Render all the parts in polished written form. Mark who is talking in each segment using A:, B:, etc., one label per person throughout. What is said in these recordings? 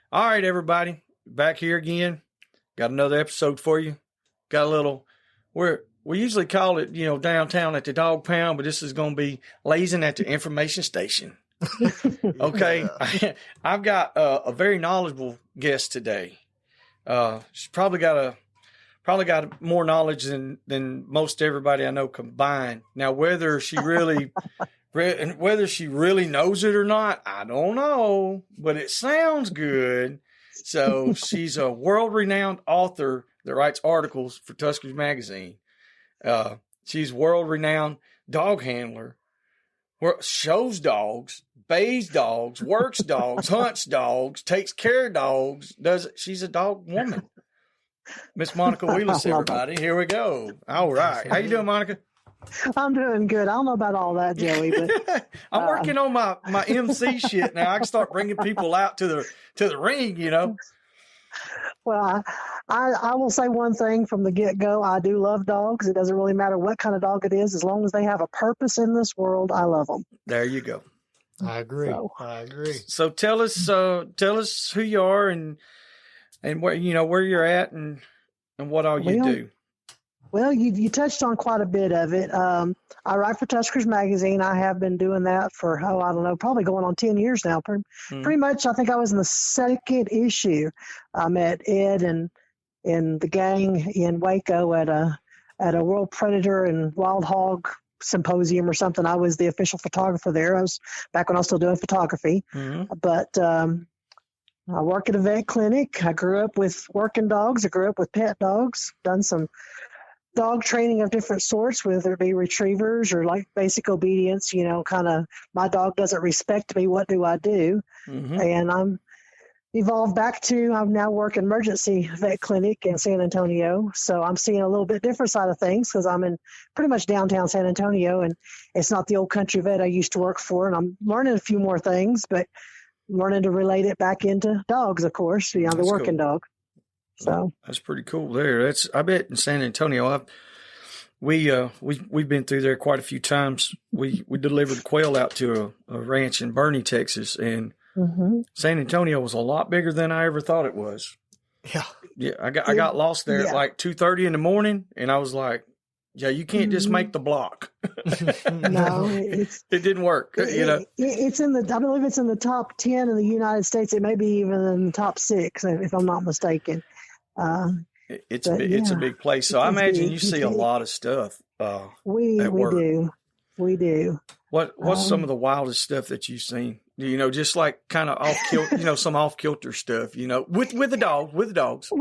A: All right, everybody, back here again. Got another episode for you. Got a little. We usually call it, downtown at the dog pound, but this is going to be lazing at the information station. Okay, yeah. I've got a very knowledgeable guest today. She's probably got more knowledge than most everybody I know combined. Now, whether she really knows it or not, I don't know, but it sounds good. So she's a world-renowned author that writes articles for Tuskers Magazine. She's world-renowned dog handler, shows dogs, bathes dogs, works dogs, hunts dogs, takes care of dogs. She's a dog woman. Miss Monica Wheelus, everybody. Here we go. All right. How you doing, Monica?
B: I'm doing good. I don't know about all that, Joey, but
A: I'm working on my MC shit now. I can start bringing people out to the ring,
B: Well, I will say one thing from the get-go. I do love dogs. It doesn't really matter what kind of dog it is. As long as they have a purpose in this world, I love them.
A: There you go.
C: I agree.
A: So tell us who you are and where you're at and what all you do.
B: Well, you touched on quite a bit of it. I write for Tuskers Magazine. I have been doing that for, I don't know, probably going on 10 years now. Pretty much, I think I was in the second issue. I met Ed and the gang in Waco at a World Predator and Wild Hog Symposium or something. I was the official photographer there. I was back when I was still doing photography. Mm-hmm. But I work at a vet clinic. I grew up with working dogs. I grew up with pet dogs. Done some dog training of different sorts, whether it be retrievers or like basic obedience, kind of my dog doesn't respect me, what do I do? Mm-hmm. And I'm evolved back to, I now work in emergency vet clinic in San Antonio. So I'm seeing a little bit different side of things because I'm in pretty much downtown San Antonio and it's not the old country vet I used to work for. And I'm learning a few more things, but learning to relate it back into dogs, of course, the working dog. So
A: that's pretty cool there. I bet in San Antonio, we've been through there quite a few times. We delivered quail out to a ranch in Bernie, Texas, and mm-hmm. San Antonio was a lot bigger than I ever thought it was. Yeah. I got lost there at like 2:30 in the morning, and I was like, yeah, you can't just make the block.
B: No,
A: it didn't work.
B: It's I believe it's in the top 10 in the United States. It may be even in the top 6, if I'm not mistaken.
A: It's a big place. So I imagine you see a lot of stuff.
B: We do.
A: What's some of the wildest stuff that you've seen? Just like kind of off kilter, some off kilter stuff. With the dogs. With
B: the dogs.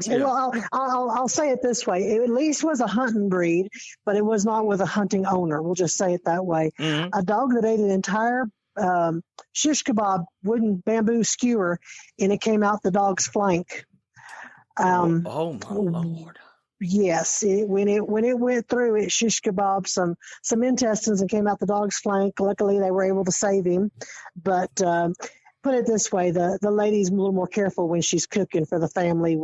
A: Yeah.
B: Well, I'll say it this way: it at least was a hunting breed, but it was not with a hunting owner. We'll just say it that way. Mm-hmm. A dog that ate an entire shish kebab wooden bamboo skewer, and it came out the dog's flank.
A: Oh my Lord.
B: Yes, when it went through, it shish kebab some intestines and came out the dog's flank. Luckily, they were able to save him. But put it this way, the lady's a little more careful when she's cooking for the family,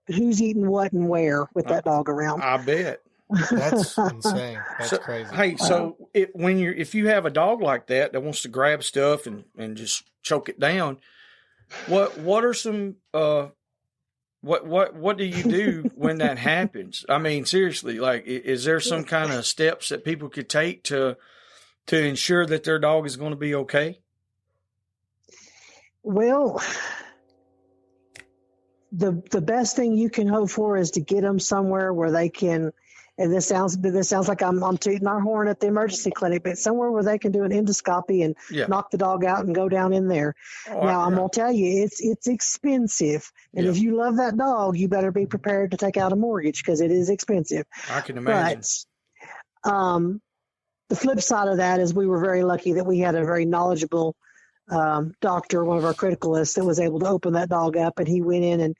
B: who's eating what and where with that dog around.
A: I bet.
C: That's insane. That's crazy.
A: Hey, so if you have a dog like that wants to grab stuff and just choke it down, what are some What do you do when that happens? I mean, seriously, like, is there some kind of steps that people could take to ensure that their dog is going to be okay?
B: Well, the best thing you can hope for is to get them somewhere where they can. And this sounds like I'm tooting our horn at the emergency clinic, but somewhere where they can do an endoscopy and knock the dog out and go down in there. I'm gonna tell you, it's expensive, and if you love that dog, you better be prepared to take out a mortgage because it is expensive.
A: I can imagine.
B: But the flip side of that is we were very lucky that we had a very knowledgeable doctor, one of our criticalists, that was able to open that dog up, and he went in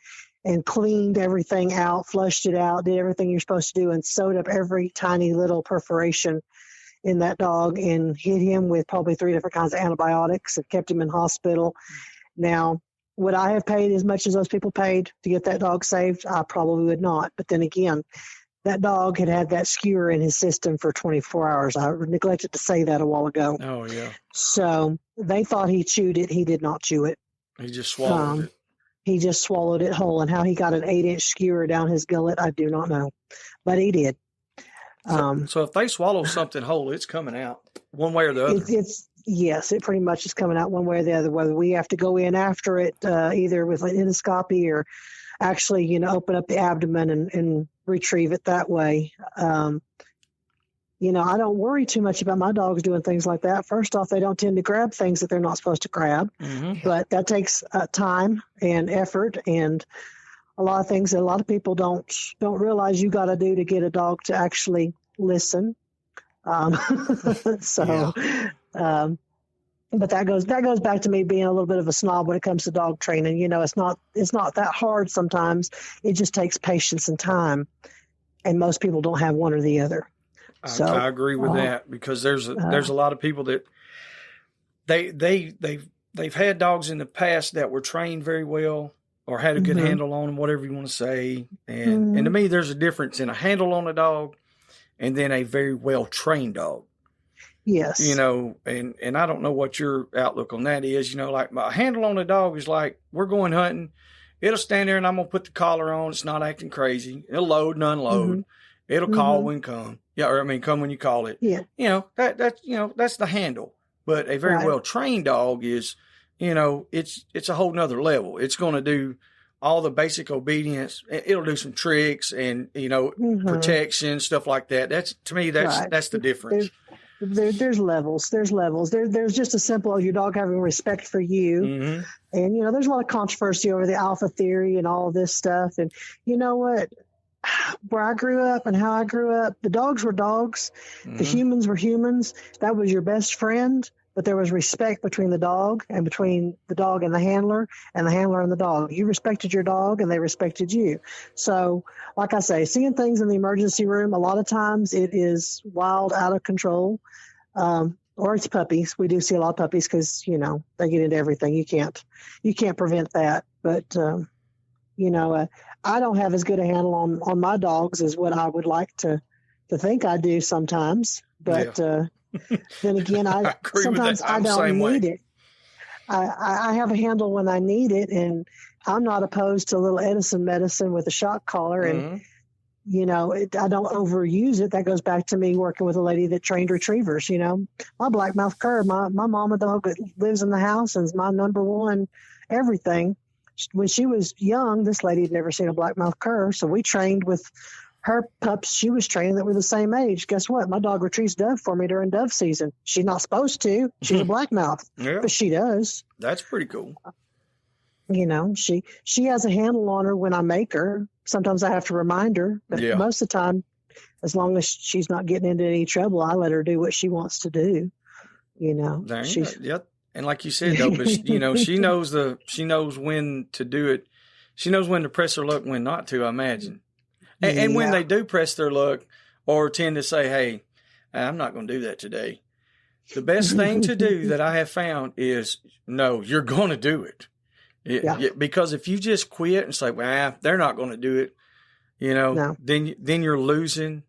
B: and cleaned everything out, flushed it out, did everything you're supposed to do, and sewed up every tiny little perforation in that dog and hit him with probably 3 different kinds of antibiotics and kept him in hospital. Now, would I have paid as much as those people paid to get that dog saved? I probably would not. But then again, that dog had that skewer in his system for 24 hours. I neglected to say that a while ago.
A: Oh, yeah.
B: So they thought he chewed it. He did not chew it.
A: He just swallowed it.
B: He just swallowed it whole, and how he got an 8-inch skewer down his gullet, I do not know, but he did.
A: So if they swallow something whole, it's coming out one way or the other.
B: Yes, it pretty much is coming out one way or the other. Whether we have to go in after it, either with an endoscopy or actually, open up the abdomen and retrieve it that way. I don't worry too much about my dogs doing things like that. First off, they don't tend to grab things that they're not supposed to grab, but that takes time and effort and a lot of things that a lot of people don't realize you got to do to get a dog to actually listen. But that goes back to me being a little bit of a snob when it comes to dog training. It's not that hard sometimes. It just takes patience and time, and most people don't have one or the other. So
A: I agree with that, because there's a lot of people that they've had dogs in the past that were trained very well or had a good handle on them, whatever you want to say. And to me, there's a difference in a handle on a dog and then a very well trained dog.
B: Yes.
A: And I don't know what your outlook on that is. Like my handle on a dog is like, we're going hunting. It'll stand there and I'm going to put the collar on. It's not acting crazy. It'll load and unload. It'll call when come. Yeah. Or come when you call it.
B: Yeah.
A: That's the handle. But a very well trained dog is, it's a whole nother level. It's going to do all the basic obedience. It'll do some tricks and, protection, stuff like that. That's the difference.
B: There's levels. There's just as simple as your dog having respect for you. And, there's a lot of controversy over the alpha theory and all of this stuff. And you know what? Where I grew up and how I grew up, the dogs were dogs. The humans were humans. That was your best friend. But there was respect between the dog and between the dog and the handler and the dog. You respected your dog and they respected you. So, like I say, seeing things in the emergency room, a lot of times it is wild, out of control, or it's puppies. We do see a lot of puppies because, they get into everything. You can't prevent that. But, I don't have as good a handle on my dogs as what I would like to think I do sometimes. But, then again, I sometimes I don't need it. I have a handle when I need it, and I'm not opposed to a little Edison medicine with a shock collar. And I don't overuse it. That goes back to me working with a lady that trained retrievers. My blackmouth cur, my mama dog that lives in the house and is my number one everything. When she was young, this lady had never seen a blackmouth cur, so we trained with her pups she was training that were the same age. Guess what? My dog retrieves dove for me during dove season. She's not supposed to. She's a blackmouth, but she does.
A: That's pretty cool.
B: She has a handle on her when I make her. Sometimes I have to remind her, but most of the time, as long as she's not getting into any trouble, I let her do what she wants to do.
A: And like you said, though, but she knows when to do it. She knows when to press her luck, when not to, I imagine. And when they do press their luck or tend to say, hey, I'm not going to do that today, the best thing to do that I have found is, no, you're going to do it. Because if you just quit and say, well, they're not going to do it, then you're losing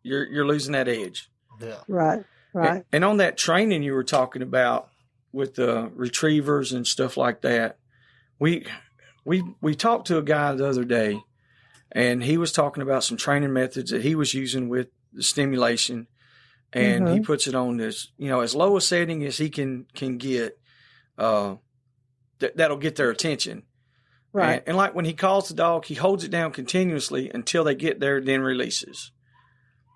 A: that edge. Yeah.
B: Right.
A: And on that training you were talking about with the retrievers and stuff like that, we talked to a guy the other day, and he was talking about some training methods that he was using with the stimulation, and he puts it on this, as low a setting as he can get, that'll get their attention.
B: Right.
A: And like when he calls the dog, he holds it down continuously until they get there, then releases.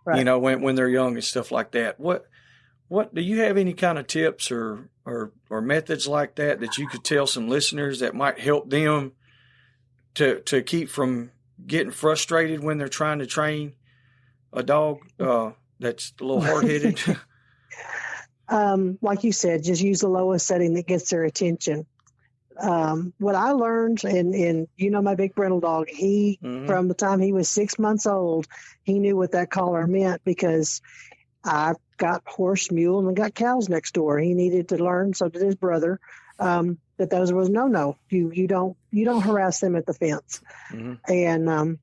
A: Right. When they're young and stuff like that. What do you have any kind of tips or methods like that you could tell some listeners that might help them to keep from getting frustrated when they're trying to train a dog that's a little hard-headed?
B: Like you said, just use the lowest setting that gets their attention. What I learned, and my big brindle dog, he, from the time he was 6 months old, he knew what that collar meant, because I've got horse, mule, and got cows next door. He needed to learn, so did his brother, that those was no. You don't harass them at the fence. And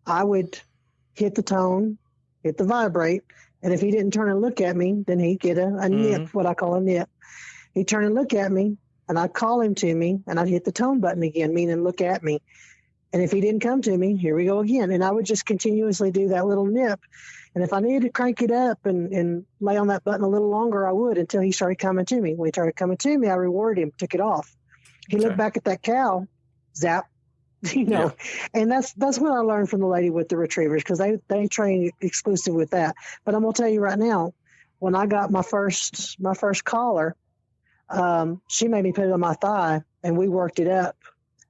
B: I would hit the tone, hit the vibrate, and if he didn't turn and look at me, then he'd get a nip, what I call a nip. He'd turn and look at me, and I'd call him to me, and I'd hit the tone button again, meaning look at me. And if he didn't come to me, here we go again. And I would just continuously do that little nip. And if I needed to crank it up and lay on that button a little longer, I would until he started coming to me. When he started coming to me, I rewarded him, took it off. He looked back at that cow, zap, And that's what I learned from the lady with the retrievers, because they train exclusive with that. But I'm going to tell you right now, when I got my first collar, she made me put it on my thigh, and we worked it up.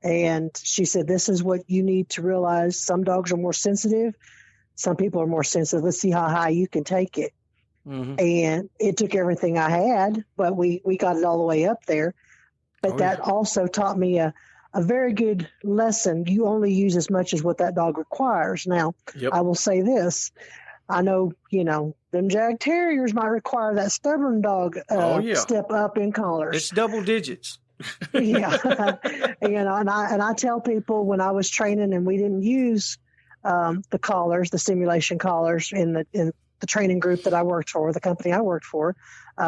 B: And she said, this is what you need to realize. Some dogs are more sensitive. Some people are more sensitive. Let's see how high you can take it. Mm-hmm. And it took everything I had, but we got it all the way up there. But that also taught me a very good lesson. You only use as much as what that dog requires. Now, I will say this. I know, them Jag Terriers might require that stubborn dog step up in collars.
A: It's double digits.
B: And I tell people, when I was training and we didn't use the collars, the simulation collars in the training group that I worked for, the company I worked for,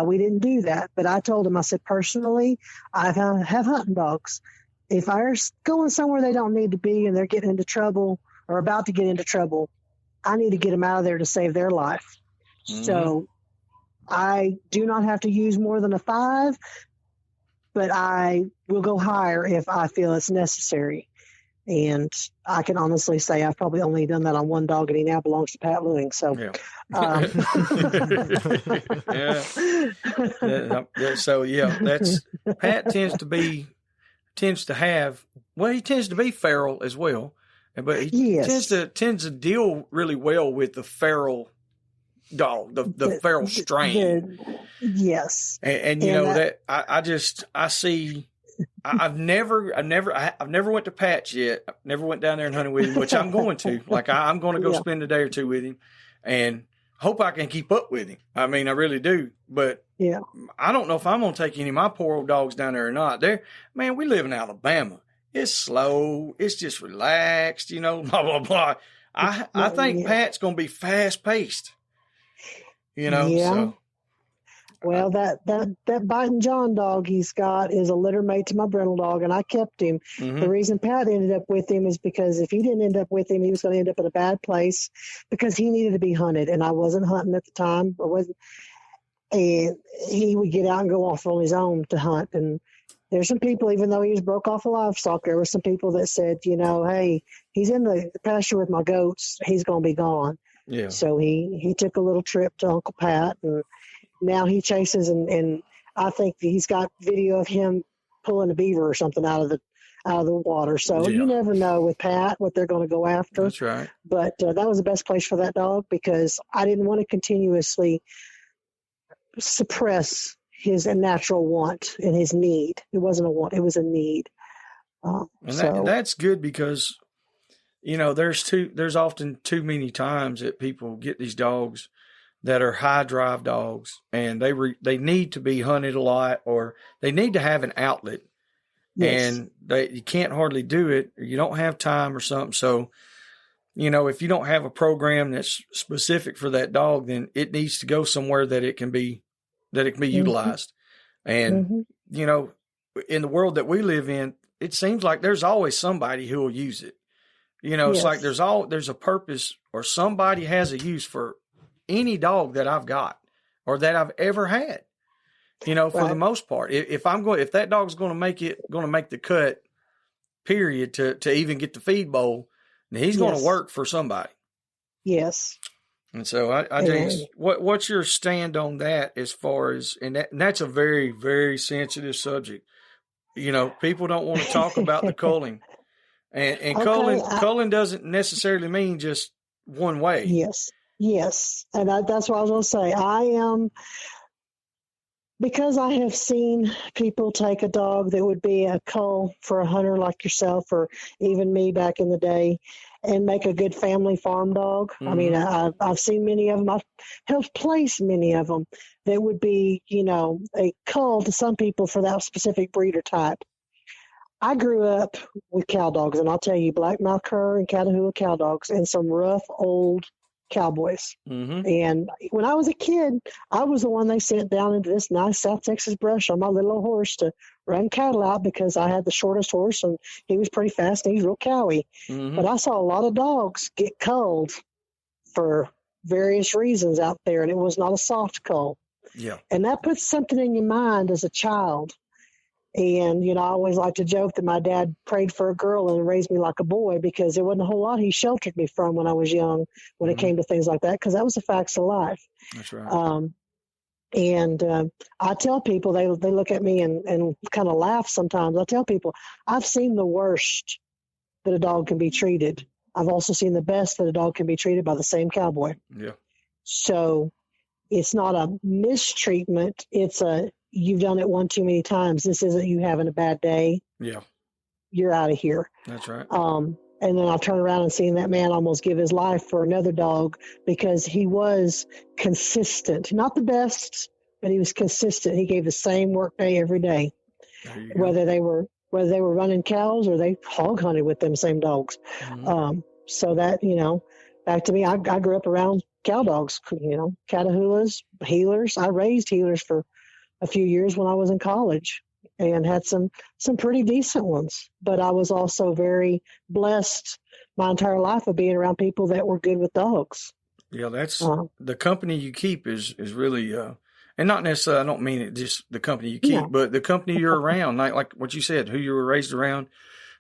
B: we didn't do that. But I told them, I said, personally, I have hunting dogs. If I'm going somewhere they don't need to be and they're getting into trouble or about to get into trouble, I need to get them out of there to save their life. Mm-hmm. So I do not have to use more than a 5, but I will go higher if I feel it's necessary. And I can honestly say I've probably only done that on one dog, and he now belongs to Pat Lewing. So,
A: that's Pat tends to be feral as well, but he tends to deal really well with the feral dog, the feral strain.
B: Yes,
A: and I see. I've never went to Pat's yet. I've never went down there and hunted with him, which I'm going to. I'm going to go spend a day or two with him, and hope I can keep up with him. I mean, I really do. But I don't know if I'm going to take any of my poor old dogs down there or not. We live in Alabama. It's slow. It's just relaxed. Blah blah blah. I think Pat's going to be fast paced. So.
B: Well, that biting John dog he's got is a litter mate to my brindle dog, and I kept him. Mm-hmm. The reason Pat ended up with him is because if he didn't end up with him, he was going to end up in a bad place because he needed to be hunted, and I wasn't hunting at the time. And he would get out and go off on his own to hunt. And there's some people, even though he was broke off of livestock, there were some people that said, hey, he's in the pasture with my goats. He's going to be gone. Yeah. So he took a little trip to Uncle Pat, and now he chases, and I think he's got video of him pulling a beaver or something out of the water. So you never know with Pat what they're going to go after.
A: That's right.
B: But that was the best place for that dog, because I didn't want to continuously suppress his natural want and his need. It wasn't a want; it was a need.
A: That's good, because there's often too many times that people get these dogs that are high drive dogs, and they need to be hunted a lot, or they need to have an outlet, and you can't hardly do it, or you don't have time or something. So, if you don't have a program that's specific for that dog, then it needs to go somewhere that it can be mm-hmm. utilized. And, mm-hmm. In the world that we live in, it seems like there's always somebody who will use it. It's like there's a purpose, or somebody has a use for any dog that I've got or that I've ever had, for the most part. If that dog's going to make the cut, period, to even get the feed bowl, then he's going to work for somebody. Yes. And so I think, what's your stand on that, as far as, and that's a very, very sensitive subject. People don't want to talk about the culling, and culling doesn't necessarily mean just one way.
B: Yes, and that's what I was going to say. Because I have seen people take a dog that would be a cull for a hunter like yourself, or even me back in the day, and make a good family farm dog. Mm-hmm. I mean, I've seen many of them. I've helped place many of them that would be, a cull to some people for that specific breeder type. I grew up with cow dogs, and I'll tell you, blackmouth cur and Catahoula cow dogs, and some rough old cowboys. Mm-hmm. And when I was a kid, I was the one they sent down into this nice South Texas brush on my little old horse to run cattle out because I had the shortest horse and he was pretty fast and he's real cowy.
A: Mm-hmm.
B: But I saw a lot of dogs get culled for various reasons out there, and it was not a soft cull.
A: Yeah.
B: And that puts something in your mind as a child. And, I always like to joke that my dad prayed for a girl and raised me like a boy because there wasn't a whole lot he sheltered me from when I was young when it came to things like that, because that was the facts of life.
A: That's right.
B: I tell people, they look at me and kind of laugh sometimes. I tell people, I've seen the worst that a dog can be treated. I've also seen the best that a dog can be treated by the same cowboy.
A: Yeah.
B: So it's not a mistreatment. It's you've done it one too many times. This isn't you having a bad day.
A: Yeah.
B: You're out of here.
A: That's right.
B: And then I've turned around and seen that man almost give his life for another dog because he was consistent. Not the best, but he was consistent. He gave the same work day every day, whether they were running cows or they hog hunted with them same dogs. Mm-hmm. So that, back to me, I grew up around cow dogs, Catahoulas, healers. I raised healers for a few years when I was in college and had some pretty decent ones. But I was also very blessed my entire life of being around people that were good with dogs.
A: Yeah, that's the company you keep is really, and not necessarily, I don't mean it just the company you keep, but the company you're around, like what you said, who you were raised around,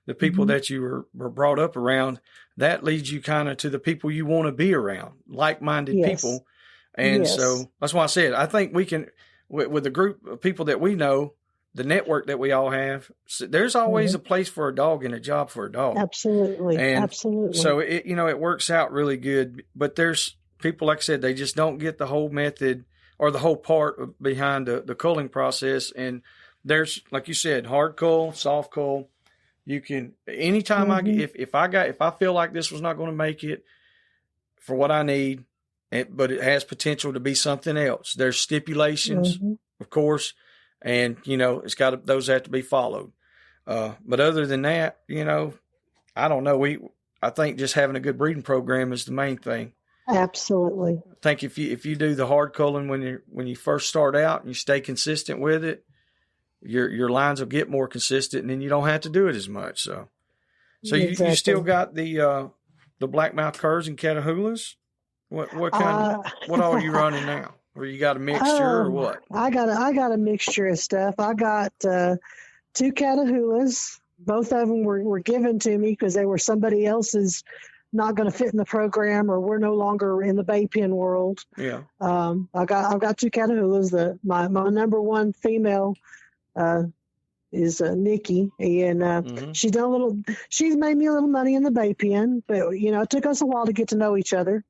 A: the people that you were brought up around, that leads you kind of to the people you want to be around, like-minded people. And so that's why I said, I think we can, with the group of people that we know, the network that we all have, there's always a place for a dog and a job for a dog.
B: Absolutely.
A: And
B: absolutely.
A: So it works out really good, but there's people, like I said, they just don't get the whole method or the whole part behind the culling process. And there's, like you said, hard cull, soft cull. You can, anytime if I feel like this was not going to make it for what I need, but it has potential to be something else. There's stipulations, of course, and it's got those have to be followed. But other than that, I don't know. I think just having a good breeding program is the main thing.
B: Absolutely.
A: I think if you do the hard culling when you first start out and you stay consistent with it, your lines will get more consistent, and then you don't have to do it as much. So exactly. you still got the blackmouth curs and Catahoulas. What kind? What all are you running now? Or you got a mixture or what?
B: I got a mixture of stuff. I got 2 Catahoulas. Both of them were given to me because they were somebody else's, not going to fit in the program, or we're no longer in the bay pen world.
A: Yeah.
B: I've got 2 Catahoulas. My number one female is Nikki, and she's made me a little money in the bay pen, but it took us a while to get to know each other.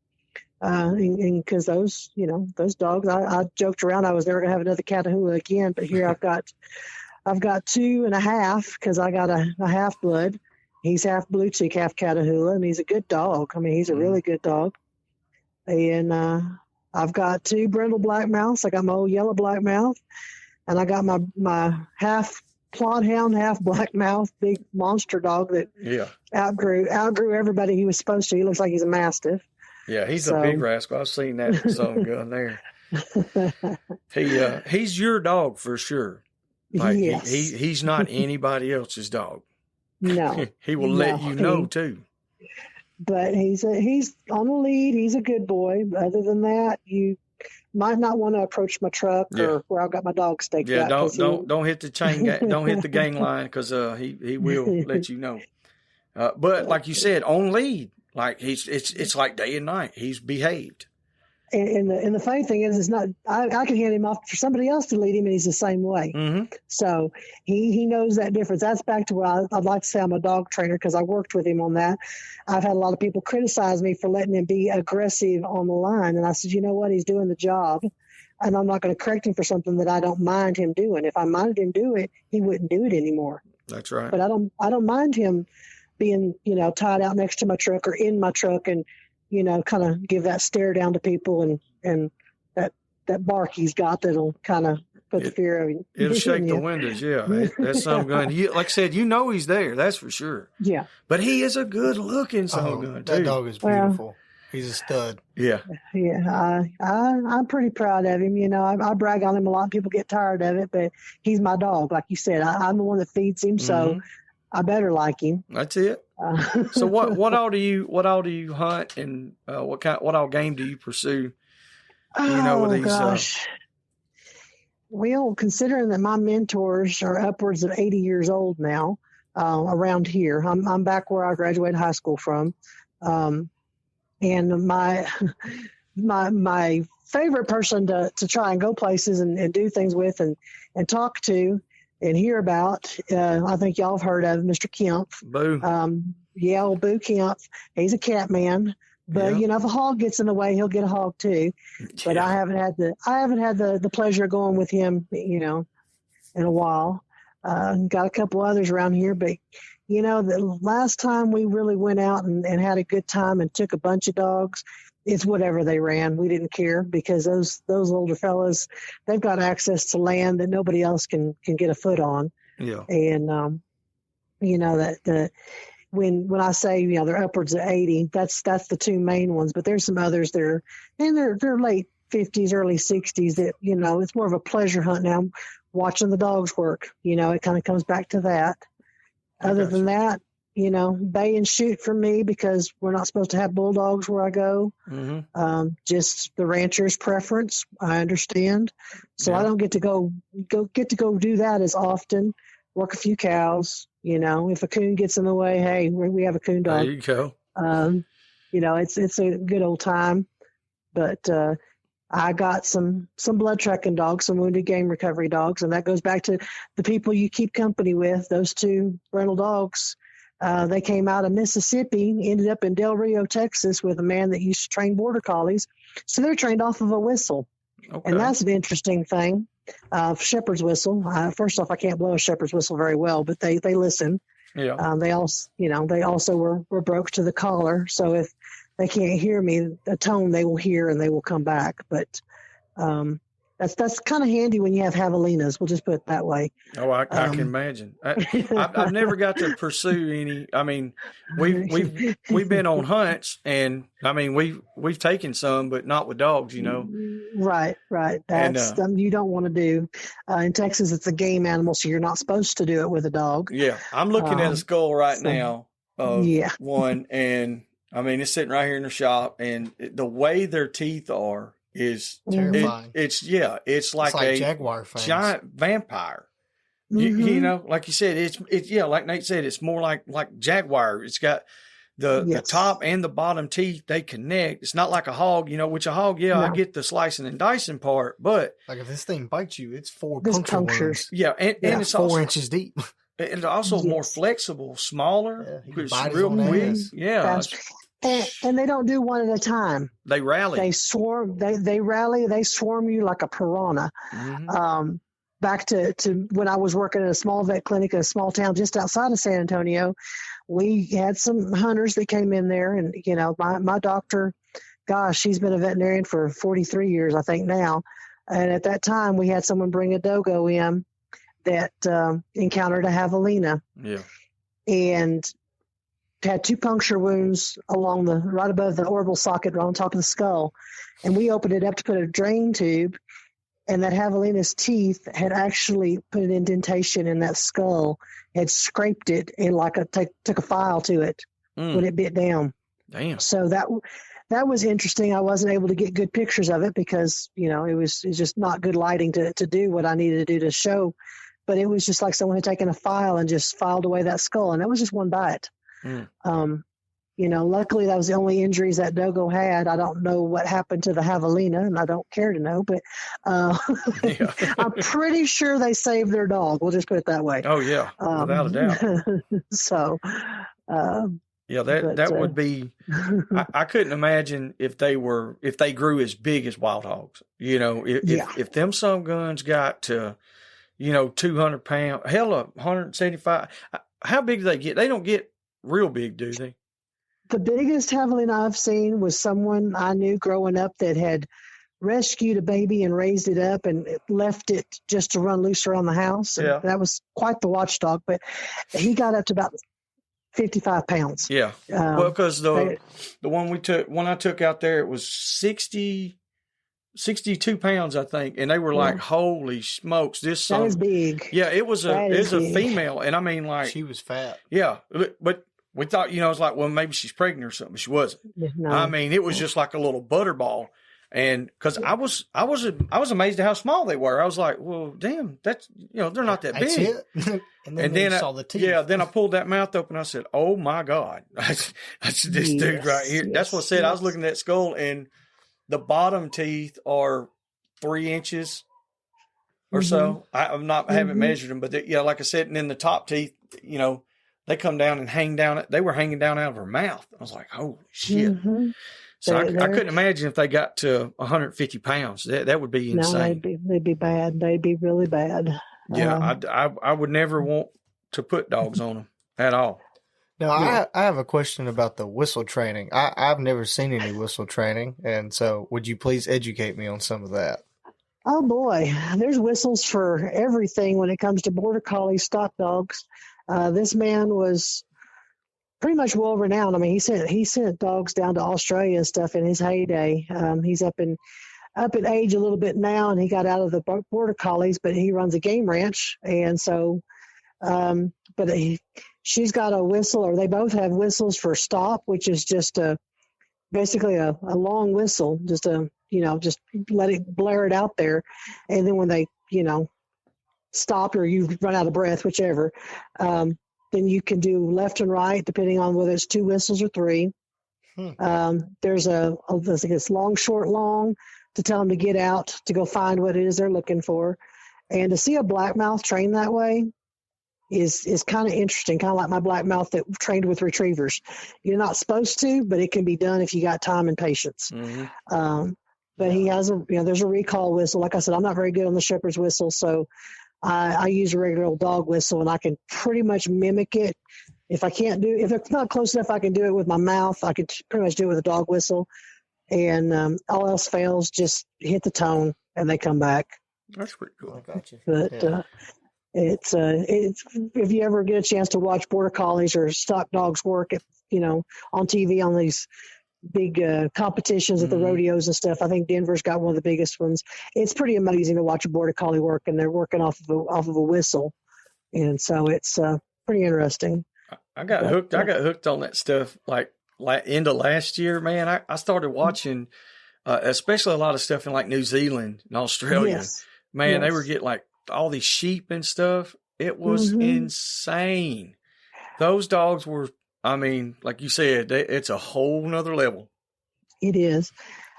B: And because those dogs, I joked around I was never gonna have another Catahoula again, but here I've got 2.5 because I got a half blood. He's half blue cheek, half Catahoula, and he's a good dog. I mean, he's a really good dog. And I've got 2 brindle blackmouths. I got my old yellow blackmouth, and I got my half plod hound, half blackmouth, big monster dog that outgrew everybody he was supposed to. He looks like he's a mastiff.
A: Yeah, he's a big rascal. I've seen that son gun there. He's your dog for sure. Like
B: yes.
A: he's not anybody else's dog.
B: No.
A: He will let you know too.
B: But he's on the lead. He's a good boy. Other than that, you might not want to approach my truck or where I've got my dog staked out.
A: Don't hit the chain. Don't hit the gang line because he will let you know. But like you said, on lead. Like it's like day and night. He's behaved.
B: And the funny thing is, it's not. I can hand him off for somebody else to lead him, and he's the same way. Mm-hmm. So he knows that difference. That's back to where I'd like to say I'm a dog trainer because I worked with him on that. I've had a lot of people criticize me for letting him be aggressive on the line, and I said, you know what, he's doing the job, and I'm not going to correct him for something that I don't mind him doing. If I minded him do it, he wouldn't do it anymore.
A: That's right.
B: But I don't mind him being, tied out next to my truck or in my truck and, kind of give that stare down to people and that bark he's got that'll kind of put the fear of him.
A: It'll shake the windows, yeah. That's some gun. Like I said, he's there, that's for sure.
B: Yeah.
A: But he is a good looking son gun, too.
C: That dog is beautiful. He's a stud.
A: Yeah.
B: Yeah, I'm pretty proud of him. You know, I brag on him a lot. People get tired of it, but he's my dog. Like you said, I'm the one that feeds him, so I better like him.
A: That's it. So what all do you hunt, and what all game do you pursue? With these,
B: gosh. Well, considering that my mentors are upwards of 80 years old now, around here, I'm back where I graduated high school from, and my favorite person to try and go places and do things with and talk to and hear about, I think y'all have heard of Mr. Kemp.
A: Boo.
B: Old Boo Kemp. He's a cat man. But if a hog gets in the way, he'll get a hog too. But I haven't had the pleasure of going with him, in a while. Got a couple others around here, but the last time we really went out and had a good time and took a bunch of dogs, it's whatever they ran. We didn't care because those older fellas, they've got access to land that nobody else can get a foot on. Yeah. And when I say, they're upwards of 80, that's the two main ones, but there's some others that are in their late 50s, early 60s that, it's more of a pleasure hunt now, watching the dogs work. It kind of comes back to that. Other than that, bay and shoot for me because we're not supposed to have bulldogs where I go. Just the rancher's preference. I understand. So I don't get to go do that as often. Work a few cows. If a coon gets in the way, hey, we have a coon dog.
A: There you go.
B: It's a good old time. But I got some blood tracking dogs, some wounded game recovery dogs, and that goes back to the people you keep company with. Those two rental dogs, they came out of Mississippi, ended up in Del Rio, Texas, with a man that used to train border collies. So they're trained off of a whistle, and that's an interesting thing. Shepherd's whistle. First off, I can't blow a shepherd's whistle very well, but they listen. Yeah. They also were broke to the collar, so if they can't hear me, a tone they will hear and they will come back. But that's kind of handy when you have javelinas. We'll just put it that way.
A: Oh, I can imagine. I've never got to pursue any. I mean, we've been on hunts, and I mean we've taken some, but not with dogs.
B: Right. That's you don't want to do. In Texas, it's a game animal, so you're not supposed to do it with a dog.
A: Yeah, I'm looking at a skull right now of one, and I mean it's sitting right here in the shop, and the way their teeth are is
C: terrifying.
A: It's like a
C: jaguar fangs.
A: Giant vampire. Like you said, it's like Nate said, it's more like jaguar. It's got the top and the bottom teeth, they connect. It's not like a hog, which a hog, I get the slicing and dicing part, but
C: like if this thing bites you, it's four
B: punctures.
C: Yeah,
A: and it's
C: 4 inches deep.
A: It's also more flexible, smaller,
C: it's
A: real quick. Yeah.
B: And they don't do one at a time.
A: They rally.
B: They swarm. They rally. They swarm you like a piranha. Back to when I was working at a small vet clinic in a small town just outside of San Antonio, we had some hunters that came in there, and my doctor, gosh, she's been a veterinarian for 43 years, I think now, and at that time we had someone bring a dogo in that encountered a javelina. Yeah, and had 2 puncture wounds along right above the orbital socket, right on top of the skull. And we opened it up to put a drain tube, and that javelina's teeth had actually put an indentation in that skull, had scraped it, and took a file to it when it bit down.
A: Damn.
B: So that was interesting. I wasn't able to get good pictures of it because, it was just not good lighting to do what I needed to do to show. But it was just like someone had taken a file and just filed away that skull, and it was just one bite. Luckily that was the only injuries that dogo had. I don't know what happened to the javelina, and I don't care to know, but I'm pretty sure they saved their dog. We'll just put it that way.
A: Oh yeah, without a doubt.
B: So,
A: that would be. I couldn't imagine if they grew as big as wild hogs. If them some guns got to, 200 pounds, hell, 175. How big do they get? They don't get real big, do they?
B: The biggest javelina I've seen was someone I knew growing up that had rescued a baby and raised it up and left it just to run loose around the house. And that was quite the watchdog, but he got up to about 55 pounds.
A: Yeah. Well, because the one I took out there, it was 62 pounds, I think. And they were like, holy smokes, this son.
B: That is big.
A: Yeah, it was a female. And I mean, like.
C: She was fat.
A: Yeah. But we thought, it's like, well, maybe she's pregnant or something. She wasn't.
B: No.
A: I mean, it was just like a little butterball. And because I was amazed at how small they were. I was like, well, damn, that's, they're not that big.
C: It. and then I saw the teeth.
A: Yeah, then I pulled that mouth open. I said, oh my God, that's this dude right here. That's what I said. I was looking at that skull, and the bottom teeth are 3 inches or so. I haven't measured them, but like I said, and then the top teeth, they come down and hang down. They were hanging down out of her mouth. I was like, holy shit. So I couldn't imagine if they got to 150 pounds. That would be insane.
B: No, they'd be bad. They'd be really bad.
A: Yeah, I would never want to put dogs on them at all.
C: Now, I have a question about the whistle training. I've never seen any whistle training, and so would you please educate me on some of that?
B: Oh, boy. There's whistles for everything when it comes to Border Collie stock dogs. This man was pretty much world renowned. I mean, he sent dogs down to Australia and stuff in his heyday. He's up in age a little bit now, and he got out of the Border Collies, but he runs a game ranch, and so, she's got a whistle, or they both have whistles for stop, which is just basically a long whistle, just just let it blare it out there, and then when they stop or you run out of breath, whichever. Then you can do left and right, depending on whether it's 2 whistles or 3. There's this long, short, long to tell them to get out, to go find what it is they're looking for. And to see a blackmouth trained that way is kind of interesting, kind of like my blackmouth that trained with retrievers. You're not supposed to, but it can be done if you got time and patience. But he has there's a recall whistle. Like I said, I'm not very good on the shepherd's whistle, so I use a regular old dog whistle, and I can pretty much mimic it. If it's not close enough, I can do it with my mouth. I can pretty much do it with a dog whistle, and all else fails, just hit the tone, and they come back.
A: That's pretty cool.
C: I got you.
B: But it's if you ever get a chance to watch Border Collies or stock dogs work on TV on these big competitions at the rodeos and stuff. I think Denver's got one of the biggest ones. It's pretty amazing to watch a Border Collie work, and they're working off of a whistle, and so it's pretty interesting.
A: I got hooked. I got hooked on that stuff like end of last year, man. I started watching, especially a lot of stuff in like New Zealand and Australia.
B: Yes.
A: Man, they were getting like all these sheep and stuff. It was insane. Those dogs were. I mean, like you said, it's a whole nother level. It is.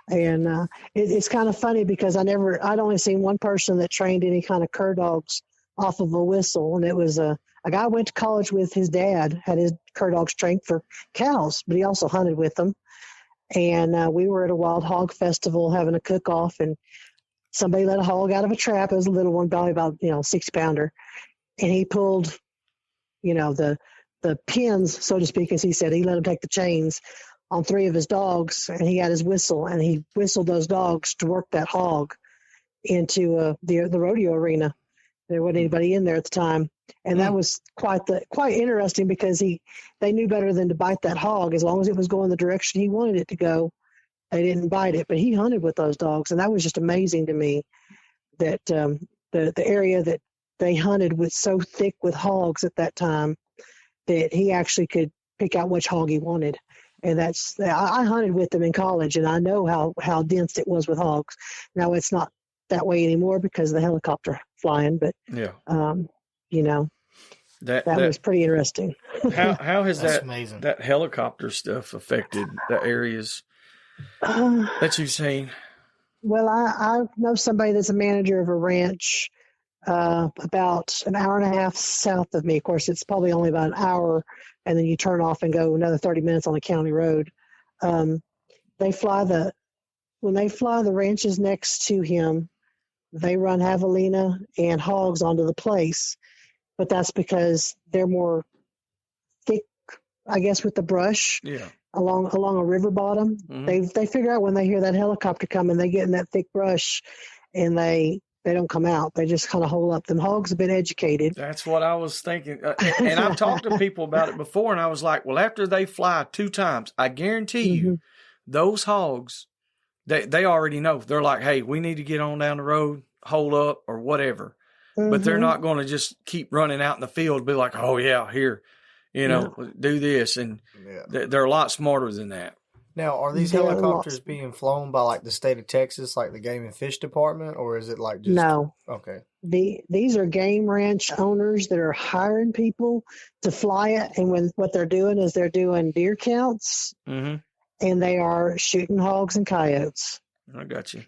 B: And it's kind of funny because I'd only seen one person that trained any kind of cur dogs off of a whistle. And it was a guy I went to college with. His dad had his cur dogs trained for cows, but he also hunted with them. And we were at a wild hog festival having a cook-off, and somebody let a hog out of a trap. It was a little one, probably about 60-pounder. And he pulled, the pins, so to speak, as he said. He let him take the chains on 3 of his dogs, and he had his whistle, and he whistled those dogs to work that hog into the rodeo arena. There wasn't anybody in there at the time, and that was quite interesting because they knew better than to bite that hog. As long as it was going the direction he wanted it to go, they didn't bite it. But he hunted with those dogs, and that was just amazing to me that the area that they hunted was so thick with hogs at that time that he actually could pick out which hog he wanted. And I hunted with them in college, and I know how dense it was with hogs. Now it's not that way anymore because of the helicopter flying, but that was pretty interesting.
A: How has
C: amazing.
A: That helicopter stuff affected the areas that you've seen?
B: Well, I know somebody that's a manager of a ranch about an hour and a half south of me. Of course, it's probably only about an hour, and then you turn off and go another 30 minutes on a county road. When they fly the ranches next to him, they run javelina and hogs onto the place, but that's because they're more thick, I guess, with the brush.
A: Yeah.
B: Along a river bottom. They figure out when they hear that helicopter coming, they get in that thick brush, and they They don't come out. They just kind of hole up. Them hogs have been educated.
A: That's what I was thinking. And I've talked to people about it before, and I was like, well, after they fly 2 times, I guarantee you those hogs, they already know. They're like, hey, we need to get on down the road, hole up, or whatever. But they're not going to just keep running out in the field, be like, oh, yeah, here, do this. And they're a lot smarter than that.
C: Now, are these helicopters being flown by like the state of Texas, like the Game and Fish Department, or is it like just
B: no?
C: Okay.
B: These are game ranch owners that are hiring people to fly it, and what they're doing is they're doing deer counts, and they are shooting hogs and coyotes.
A: I got you.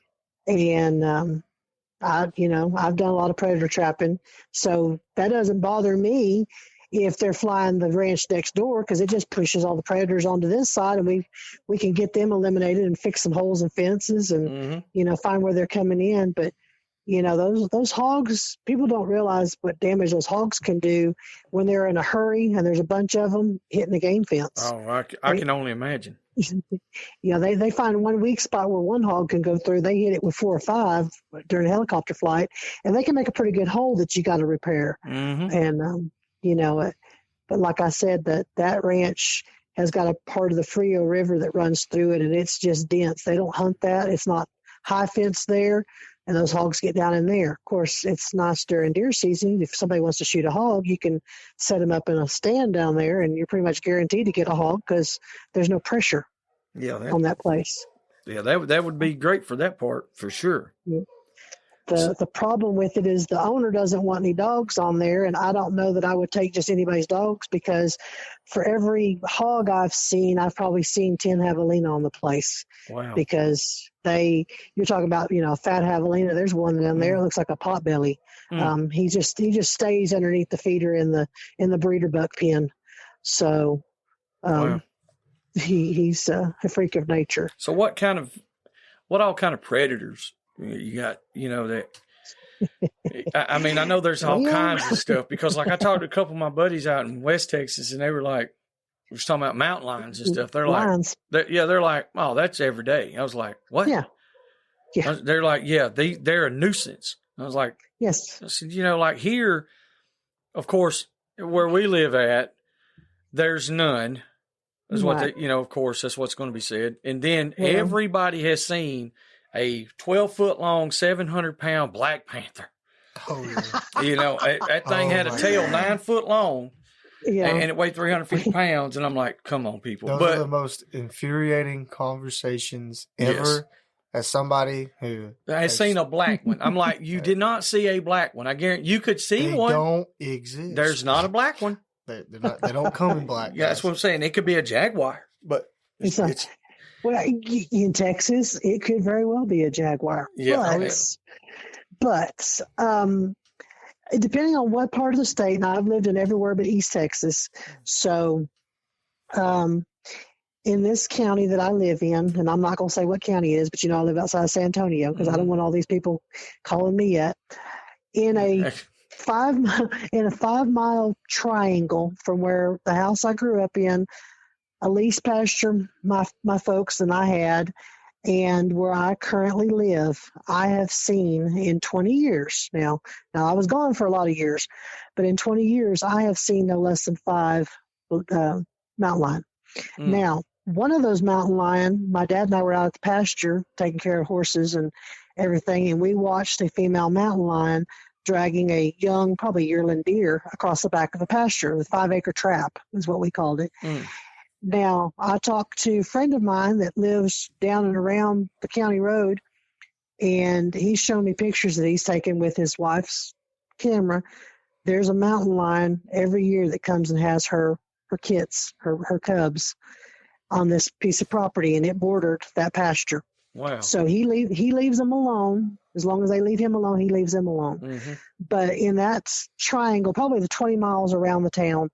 B: And I've done a lot of predator trapping, so that doesn't bother me if they're flying the ranch next door, because it just pushes all the predators onto this side, and we can get them eliminated and fix some holes in fences and find where they're coming in. But those hogs, people don't realize what damage those hogs can do when they're in a hurry and there's a bunch of them hitting the game fence.
A: Oh, I can only imagine.
B: They find one weak spot where one hog can go through. They hit it with 4 or 5 during a helicopter flight, and they can make a pretty good hole that you got to repair. And but like I said, that ranch has got a part of the Frio River that runs through it, and it's just dense. They don't hunt that. It's not high fence there, and those hogs get down in there. Of course, it's nice during deer season. If somebody wants to shoot a hog, you can set them up in a stand down there, and you're pretty much guaranteed to get a hog because there's no pressure on that place.
A: Yeah, that would be great for that part, for sure.
B: Yeah. The problem with it is the owner doesn't want any dogs on there, and I don't know that I would take just anybody's dogs, because for every hog I've seen, I've probably seen 10 javelina on the place.
A: Wow.
B: Because you're talking about, a fat javelina. There's one down there. It looks like a potbelly. He just stays underneath the feeder in the breeder buck pen. So,
A: wow.
B: He's a freak of nature.
A: So what all kind of predators you got, that, I mean, I know there's all kinds of stuff, because like I talked to a couple of my buddies out in West Texas, and they were like, we were talking about mountain lions and stuff. They're
B: lions.
A: They're like, oh, that's every day. I was like, what?
B: Yeah.
A: They're like, yeah, they're a nuisance. I was like,
B: yes.
A: I said, like here, of course, where we live at, there's none. Is what of course, that's what's going to be said. And then everybody has seen a 12-foot long, 700-pound black panther.
C: Oh, yeah.
A: That thing had a tail 9 foot long, and it weighed 350 pounds. And I'm like, come on, people.
C: Those are the most infuriating conversations ever. Yes. As somebody who
A: has seen a black one, I'm like, you did not see a black one. I guarantee you could see one.
C: They don't exist.
A: There's not a black one.
C: They don't come in black.
A: Yeah, that's what I'm saying. It could be a jaguar, but it's
B: well, in Texas, it could very well be a jaguar.
A: Yeah.
B: But depending on what part of the state, and I've lived in everywhere but East Texas. So in this county that I live in, and I'm not going to say what county it is, but I live outside of San Antonio, because I don't want all these people calling me yet. In a 5-mile triangle from where the house I grew up in, a lease pasture my folks and I had, and where I currently live, I have seen in 20 years now I was gone for a lot of years, but in 20 years I have seen no less than 5 mountain lion. Now, one of those mountain lion, my dad and I were out at the pasture taking care of horses and everything, and we watched a female mountain lion dragging a young, probably yearling deer across the back of a pasture with 5-acre trap is what we called it. Now, I talked to a friend of mine that lives down and around the county road, and he's shown me pictures that he's taken with his wife's camera. There's a mountain lion every year that comes and has her kits, her cubs, on this piece of property, and it bordered that pasture.
A: Wow.
B: So he leaves them alone. As long as they leave him alone, he leaves them alone. But in that triangle, probably the 20 miles around the town,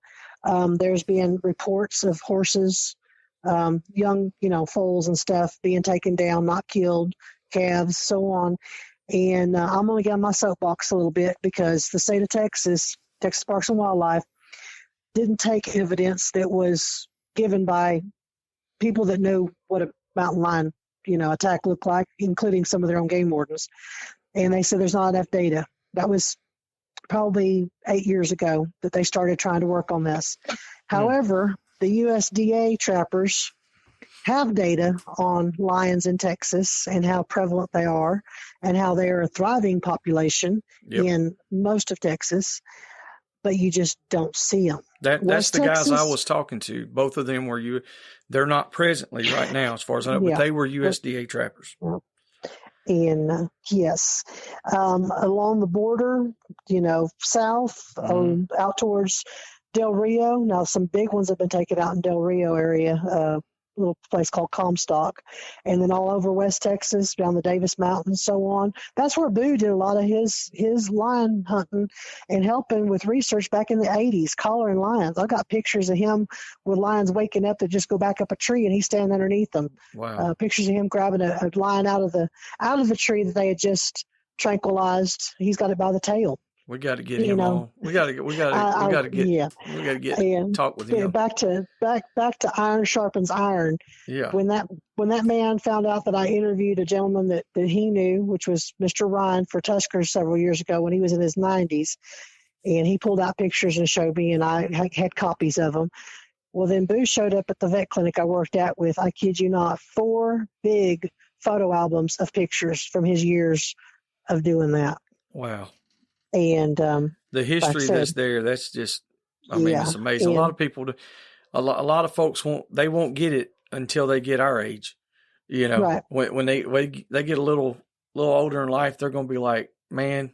B: there's been reports of horses, young, foals and stuff being taken down, not killed, calves, so on. And I'm going to get on my soapbox a little bit, because the state of Texas Parks and Wildlife, didn't take evidence that was given by people that knew what a mountain lion, attack looked like, including some of their own game wardens. and they said there's not enough data. That was probably 8 years ago that they started trying to work on this. However, the USDA trappers have data on lions in Texas and how prevalent they are and how they are a thriving population in most of Texas, but you just don't see them.
A: That's the guys I was talking to. Both of them were they're not presently right now, as far as I know, but they were USDA trappers.
B: And yes, along the border, south, out towards Del Rio. Now, some big ones have been taken out in Del Rio area, little place called Comstock, and then all over West Texas, down the Davis Mountains, so on. That's where Boo did a lot of his lion hunting and helping with research back in the 80s, collaring lions. I got pictures of him with lions waking up to just go back up a tree, and he's standing underneath them.
A: Wow.
B: Pictures of him grabbing a lion out of the tree that they had just tranquilized. He's got it by the tail.
A: We got to get him on. We got to get talk with him.
B: Back to iron sharpens iron.
A: Yeah.
B: When that man found out that I interviewed a gentleman that he knew, which was Mr. Ryan for Tuskers several years ago when he was in his 90s, and he pulled out pictures and showed me, and I had copies of them. Well, then Boo showed up at the vet clinic I worked at with, I kid you not, 4 big photo albums of pictures from his years of doing that.
A: Wow.
B: And
A: the history that's there, that's just, it's amazing. A lot of people, a lot of folks won't get it until they get our age.
B: Right.
A: When they get a little older in life, they're going to be like, man,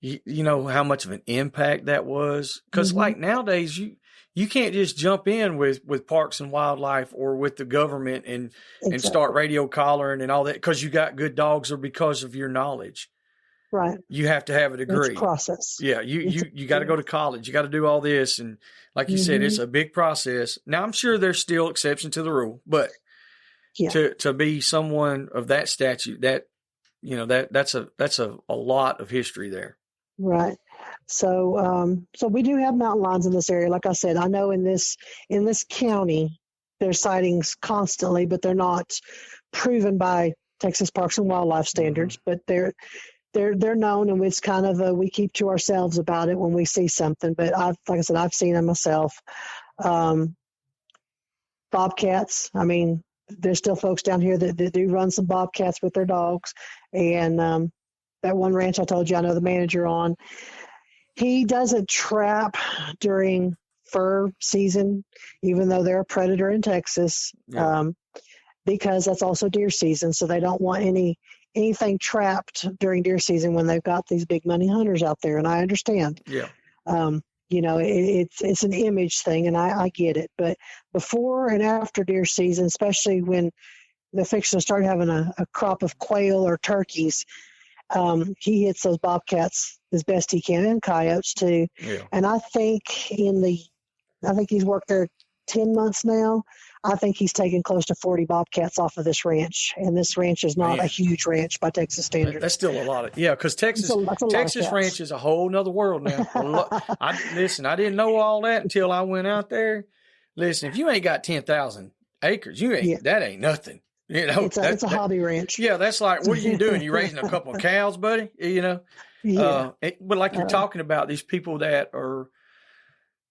A: you know how much of an impact that was. Because like nowadays, you can't just jump in with Parks and Wildlife or with the government and start radio collaring and all that because you got good dogs or because of your knowledge.
B: Right.
A: You have to have a degree.
B: It's a process.
A: Yeah. You got to go to college. You got to do all this. And like you said, it's a big process. Now, I'm sure there's still exceptions to the rule, but to be someone of that statute, that's a lot of history there.
B: Right. So we do have mountain lions in this area. Like I said, I know in this county, there's sightings constantly, but they're not proven by Texas Parks and Wildlife standards, but they're known, and it's kind of we keep to ourselves about it when we see something. But like I said, I've seen them myself. Bobcats. I mean, there's still folks down here that do run some bobcats with their dogs. And that one ranch I told you I know the manager on, he doesn't trap during fur season, even though they're a predator in Texas, because that's also deer season. So they don't want anything trapped during deer season when they've got these big money hunters out there. And I understand.
A: Yeah.
B: It's an image thing, and I get it. But before and after deer season, especially when they're fixing to start having a crop of quail or turkeys, he hits those bobcats as best he can, and coyotes too.
A: Yeah.
B: And I think he's worked there 10 months now. I think he's taken close to 40 bobcats off of this ranch, and this ranch is not a huge ranch by Texas standards.
A: That's still a lot because Texas ranch is a whole nother world now. I didn't know all that until I went out there. Listen, if you ain't got 10,000 acres, that ain't nothing.
B: It's a hobby ranch.
A: Yeah, that's like, what are you doing? You raising a couple of cows, buddy? But like you're talking about, these people that are,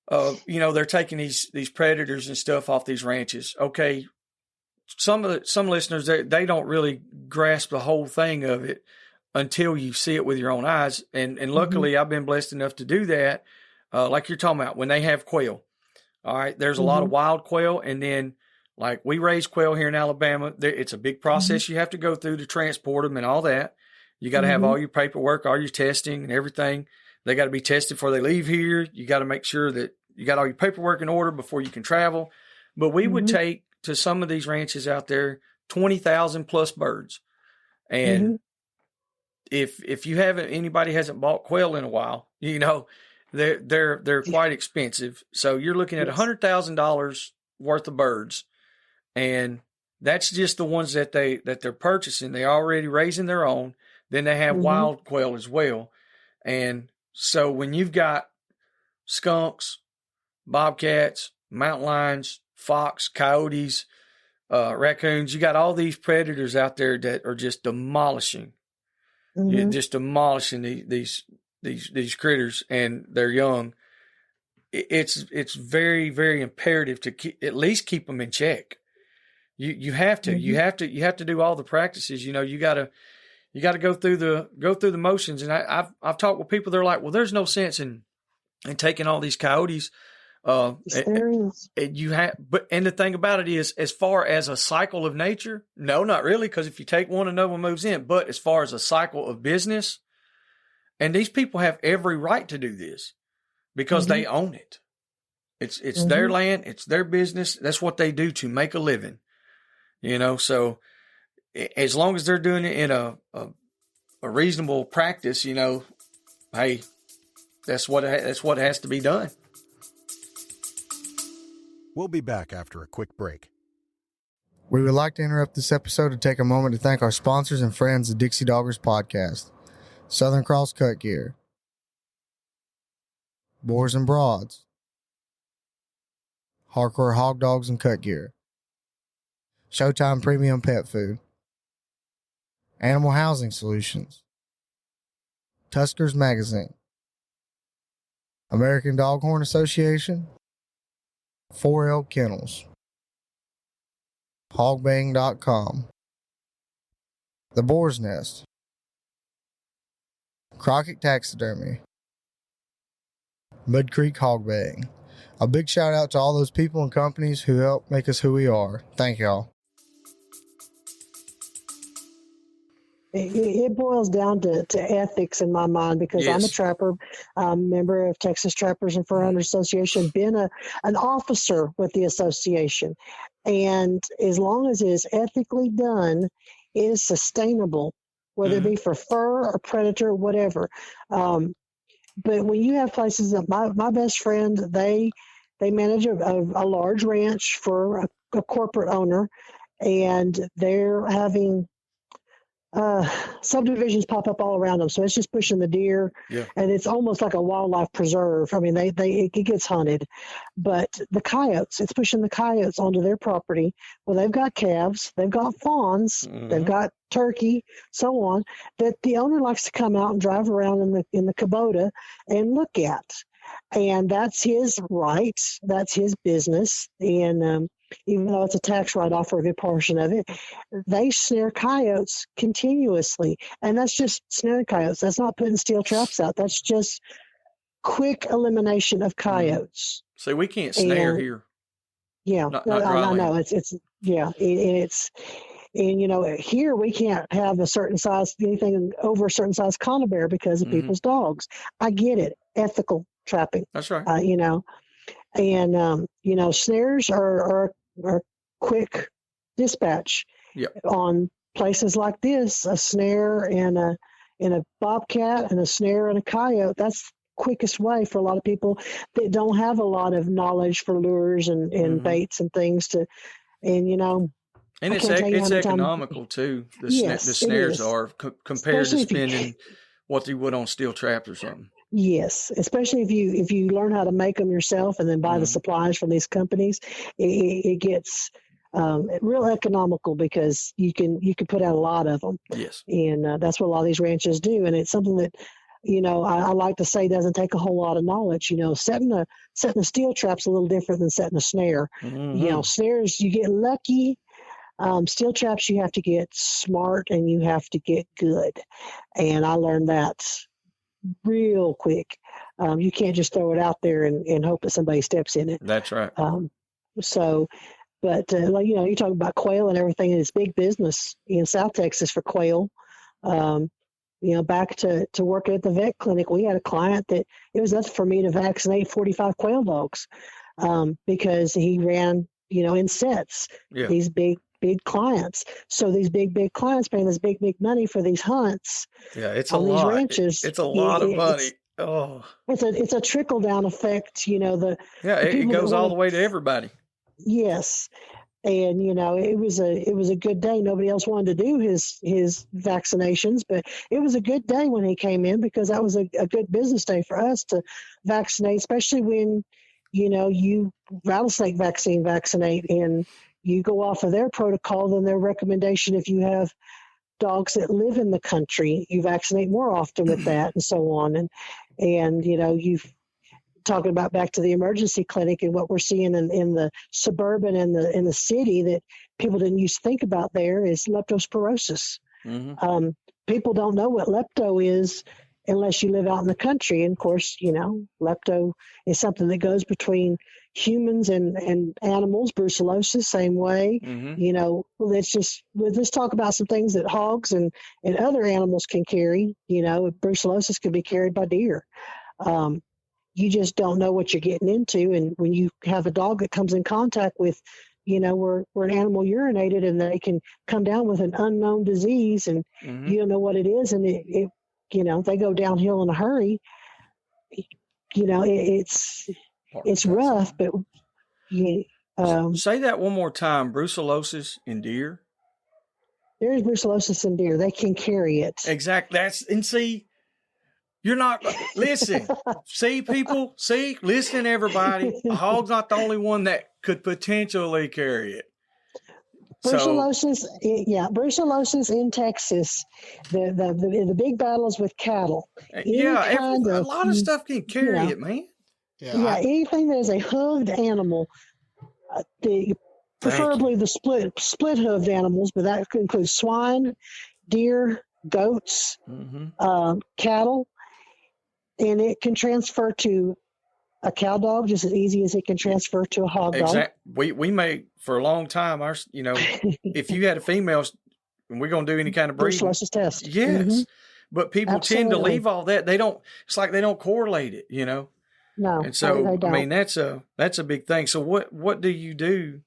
A: they're taking these predators and stuff off these ranches. Okay, some listeners they don't really grasp the whole thing of it until you see it with your own eyes. And luckily, I've been blessed enough to do that. Like you're talking about, when they have quail. All right, there's a lot of wild quail, and then like we raise quail here in Alabama. It's a big process you have to go through to transport them and all that. You got to have all your paperwork, all your testing and everything. They got to be tested before they leave here. You got to make sure that you got all your paperwork in order before you can travel. But we would take to some of these ranches out there 20,000 plus birds. And if you anybody hasn't bought quail in a while, they're quite expensive. So you're looking at $100,000 worth of birds. And that's just the ones that they're purchasing. They're already raising their own. Then they have wild quail as well. And so when you've got skunks, bobcats, mountain lions, fox, coyotes, raccoons, you got all these predators out there that are just demolishing You're just demolishing these critters, and they're young. It's very, very imperative to at least keep them in check. You have to do all the practices. You got to go through the motions. And I've talked with people. They're like, well, there's no sense in taking all these coyotes. And the thing about it is, as far as a cycle of nature, no, not really. Because if you take one, another one moves in. But as far as a cycle of business, and these people have every right to do this because they own it. It's their land. It's their business. That's what they do to make a living. So as long as they're doing it in a reasonable practice, hey, that's what has to be done.
D: We'll be back after a quick break.
C: We would like to interrupt this episode to take a moment to thank our sponsors and friends of Dixie Doggers Podcast. Southern Cross Cut Gear, Boars N Broads, Hardcore Hog Dogs and Cut Gear, Showtime Premium Pet Food, Animal Housing Solutions, Tuskers Magazine, American Doghorn Association, 4L Kennels, Hogbang.com, The Boar's Nest, Crockett Taxidermy, Mud Creek Hog Baying. A big shout out to all those people and companies who help make us who we are. Thank y'all.
B: It boils down to ethics in my mind, because I'm a trapper, member of Texas Trappers and Fur Hunters Association, been an officer with the association. And as long as it is ethically done, it is sustainable, whether it be for fur or predator, whatever. But when you have places that my best friend, they manage a large ranch for a corporate owner, and they're having subdivisions pop up all around them, so it's just pushing the deer, and it's almost like a wildlife preserve. I mean, it gets hunted, but the coyotes, it's pushing the coyotes onto their property. Well, they've got calves, they've got fawns, they've got turkey, so on, that the owner likes to come out and drive around in the Kubota and look at, and that's his right, that's his business, and even though it's a tax write-off for a good portion of it, they snare coyotes continuously. And that's just snaring coyotes. That's not putting steel traps out. That's just quick elimination of coyotes.
A: So we can't snare here.
B: Yeah. I know. And here we can't have a certain size, anything over a certain size conibear because of people's dogs. I get it. Ethical trapping.
A: That's right.
B: And snares are quick dispatch. On places like this, a snare and a bobcat and a snare and a coyote, that's the quickest way for a lot of people that don't have a lot of knowledge for lures and baits and things and
A: it's economical too. The snares are compared to spending what they would on steel traps or something.
B: Yes, especially if you learn how to make them yourself and then buy the supplies from these companies, it gets real economical because you can put out a lot of them.
A: Yes,
B: and that's what a lot of these ranches do, and it's something that I like to say doesn't take a whole lot of knowledge. Setting a steel trap's a little different than setting a snare. Snares you get lucky. Steel traps you have to get smart and you have to get good, and I learned that real quick. You can't just throw it out there and hope that somebody steps in it.
A: That's right.
B: You talk about quail and everything, and it's big business in South Texas for quail. Back to working at the vet clinic, we had a client that it was up for me to vaccinate 45 quail dogs because he ran, in sets. These big clients. So these big clients paying this big money for these hunts.
A: Yeah, it's
B: a
A: lot.
B: These ranches,
A: it's a lot of money.
B: It's a trickle down effect.
A: It goes all the way to everybody.
B: Yes, and it was a good day. Nobody else wanted to do his vaccinations, but it was a good day when he came in because that was a good business day for us to vaccinate, especially when you rattlesnake vaccinate and you go off of their protocol, then their recommendation, if you have dogs that live in the country, you vaccinate more often with that and so on. And you've talking about back to the emergency clinic and what we're seeing in the suburban and in the city that people didn't used to think about there is leptospirosis.
A: Mm-hmm.
B: People don't know what lepto is unless you live out in the country. And of course, lepto is something that goes between humans and animals. Brucellosis, same way.
A: Mm-hmm.
B: Let's talk about some things that hogs and other animals can carry. Brucellosis can be carried by deer. You just don't know what you're getting into. And when you have a dog that comes in contact with, where an animal urinated and they can come down with an unknown disease and
A: Mm-hmm.
B: you don't know what it is. And they go downhill in a hurry. It's rough, but
A: say that one more time. Brucellosis in deer.
B: There is brucellosis in deer. They can carry it.
A: Exactly. See, you're not, listen, people, listen, everybody. A hog's not the only one that could potentially carry it.
B: Brucellosis, brucellosis in Texas. The big battles with cattle.
A: A lot of stuff can carry it, man.
B: Yeah, anything that is a hooved animal, preferably the split hooved animals, but that includes swine, deer, goats,
A: mm-hmm.
B: Cattle. And it can transfer to a cow dog just as easy as it can transfer to a hog dog.
A: We may, for a long time, if you had a female, and we're going to do any kind of breeding.
B: Brucellosis test.
A: Yes.
B: Mm-hmm.
A: But people tend to leave all that. It's like they don't correlate it,
B: No.
A: And so,
B: they don't.
A: I mean, that's a big thing. So what do you do?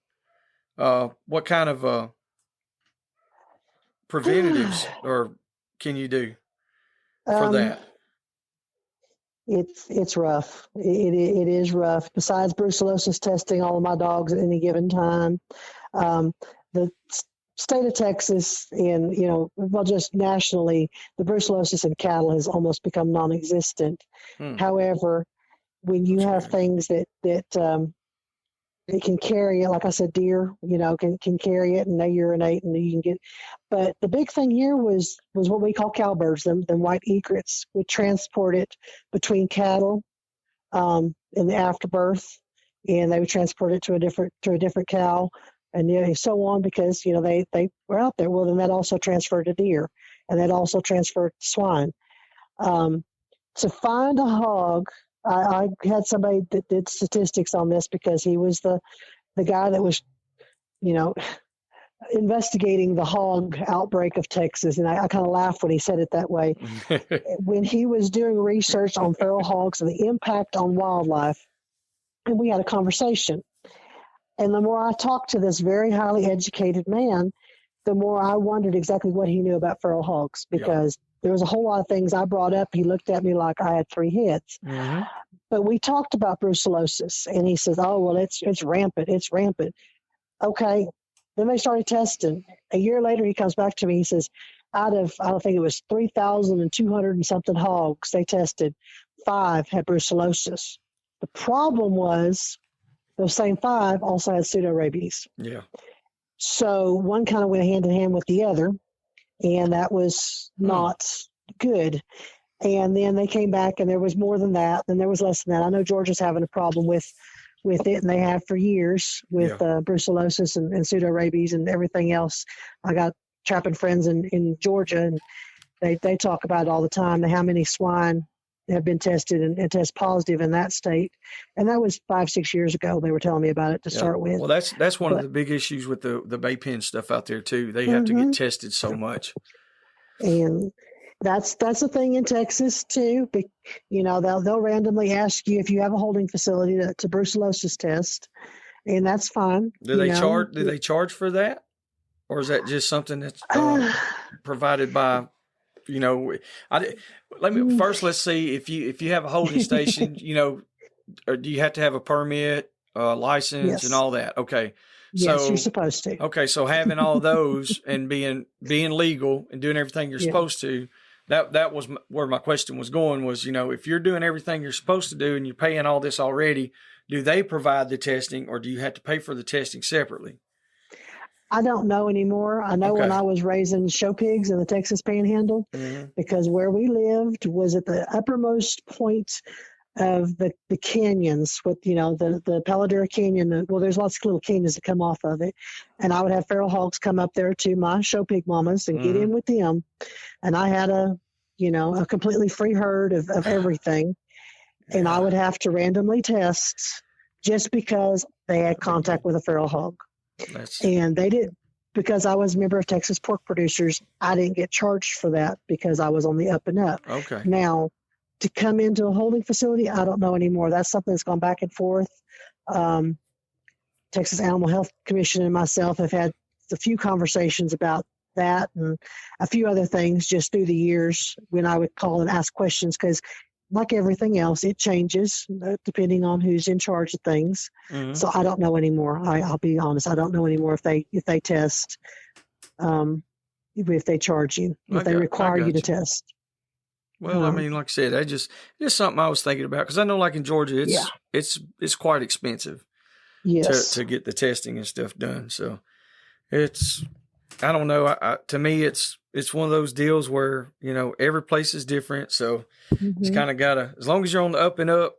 A: What kind of preventatives or can you do for that?
B: It's rough. It is rough. Besides brucellosis testing all of my dogs at any given time, the state of Texas and just nationally, the brucellosis in cattle has almost become non-existent. However, when you have things that it can carry it, like I said, deer, can carry it and they urinate and you can get. But the big thing here was what we call cowbirds. Them white egrets would transport it between cattle in the afterbirth, and they would transport it to a different cow, and so on because they were out there. Well, then that also transferred to deer, and that also transferred to swine. To find a hog. I had somebody that did statistics on this because he was the guy that was, investigating the hog outbreak of Texas. And I kind of laughed when he said it that way. When he was doing research on feral hogs and the impact on wildlife, and we had a conversation. And the more I talked to this very highly educated man, the more I wondered exactly what he knew about feral hogs because there was a whole lot of things I brought up. He looked at me like I had three heads.
A: Mm-hmm.
B: But we talked about brucellosis, and he says, "Oh, well, it's rampant. It's rampant." Okay. Then they started testing. A year later, he comes back to me. He says, out of I think it was 3,200 and something hogs they tested, 5 had brucellosis. The problem was those same 5 also had pseudorabies.
A: Yeah.
B: So one kind of went hand in hand with the other, and that was not good. And then they came back, and there was more than that, and there was less than that. I know Georgia's having a problem with it, and they have for years with brucellosis and pseudorabies and everything else. I got trapping friends in Georgia, and they talk about it all the time, how many swine have been tested and test positive in that state. And that was 5-6 years ago. They were telling me about it to start with.
A: Well, that's one of the big issues with the bay pen stuff out there too. They have to get tested so much.
B: And that's the thing in Texas too. They'll randomly ask you if you have a holding facility to brucellosis test, and that's fine.
A: Do they charge for that, or is that just something that's provided by? Let's see if you have a holding station. Or do you have to have a permit, license, and all that? Okay.
B: Yes, you're supposed to.
A: Okay, so having all those and being legal and doing everything you're supposed to, that was where my question was going was, if you're doing everything you're supposed to do and you're paying all this already, do they provide the testing or do you have to pay for the testing separately?
B: I don't know anymore. I know when
A: Okay.
B: I was raising show pigs in the Texas Panhandle,
A: Mm-hmm.
B: because where we lived was at the uppermost point of the canyons with, the Paladera Canyon. Well, there's lots of little canyons that come off of it. And I would have feral hogs come up there to my show pig mamas and get in with them. And I had a completely free herd of everything. And I would have to randomly test just because they had contact with a feral hog. And they did, because I was a member of Texas Pork Producers, I didn't get charged for that because I was on the up and up.
A: Okay.
B: Now, to come into a holding facility, I don't know anymore. That's something that's gone back and forth. Texas Animal Health Commission and myself have had a few conversations about that and a few other things just through the years when I would call and ask questions, because like everything else, it changes depending on who's in charge of things.
A: Mm-hmm.
B: So I don't know anymore. I'll be honest. I don't know anymore if they test, if they charge you, if they require you to test.
A: Well, I mean, like I said, just something I was thinking about, because I know, like in Georgia, it's quite expensive.
B: Yes.
A: To get the testing and stuff done. So I don't know. To me, it's one of those deals where, every place is different. So it's kind of as long as you're on the up and up,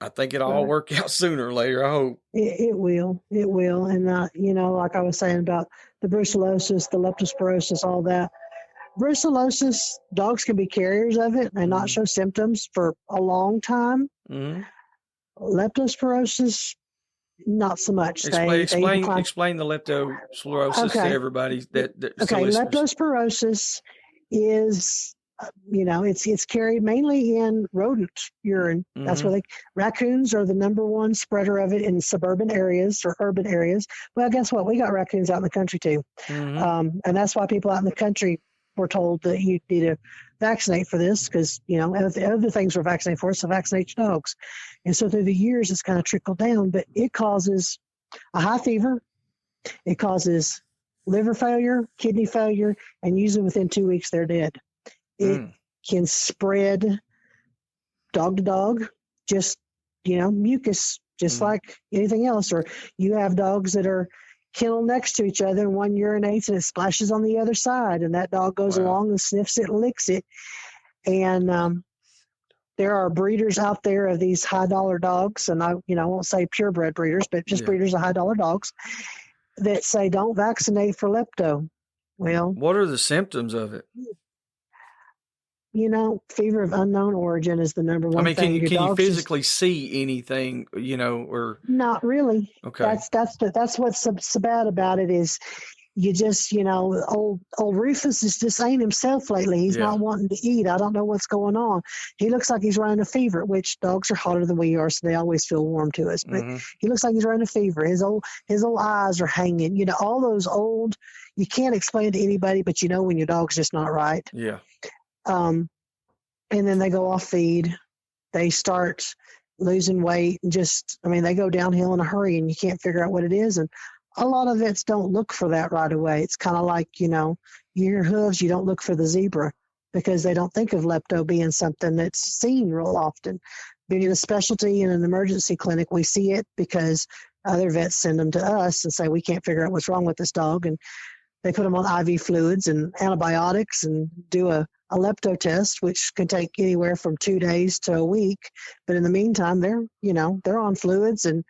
A: I think it'll all work out sooner or later. I hope.
B: It will. It will. And, like I was saying about the brucellosis, the leptospirosis, all that. Brucellosis, dogs can be carriers of it and not show symptoms for a long time. Mm-hmm. Leptospirosis, not so much.
A: Explain the leptospirosis to everybody.
B: Leptospirosis is, it's carried mainly in rodent urine. Mm-hmm. That's where raccoons are the number one spreader of it in suburban areas or urban areas. Well, guess what? We got raccoons out in the country too. Mm-hmm. And that's why people out in the country were told that you need to vaccinate for this, because, other things we're vaccinated for, so vaccinate your dogs. And so through the years, it's kind of trickled down, but it causes a high fever. It causes liver failure, kidney failure, and usually within 2 weeks, they're dead. It can spread dog to dog, just, mucus, just like anything else. Or you have dogs that are kennel next to each other, and one urinates and it splashes on the other side, and that dog goes along and sniffs it and licks it. And there are breeders out there of these high dollar dogs, and I won't say purebred breeders, but just breeders of high dollar dogs that say don't vaccinate for lepto. Well,
A: what are the symptoms of it?
B: Fever of unknown origin is the number one thing.
A: Can you physically see anything, or
B: not really?
A: Okay.
B: That's what's so bad about it is you just, old Rufus is just ain't himself lately. He's not wanting to eat. I don't know what's going on. He looks like he's running a fever, which dogs are hotter than we are, so they always feel warm to us. But he looks like he's running a fever. His old eyes are hanging. All those old, you can't explain to anybody, but when your dog's just not right.
A: Yeah.
B: And then they go off feed. They start losing weight and they go downhill in a hurry, and you can't figure out what it is. And a lot of vets don't look for that right away. It's kind of like, you hear hooves, you don't look for the zebra because they don't think of lepto being something that's seen real often. Being a specialty in an emergency clinic, we see it because other vets send them to us and say, we can't figure out what's wrong with this dog. And they put them on IV fluids and antibiotics and do a lepto test, which can take anywhere from 2 days to a week. But in the meantime, they're on fluids and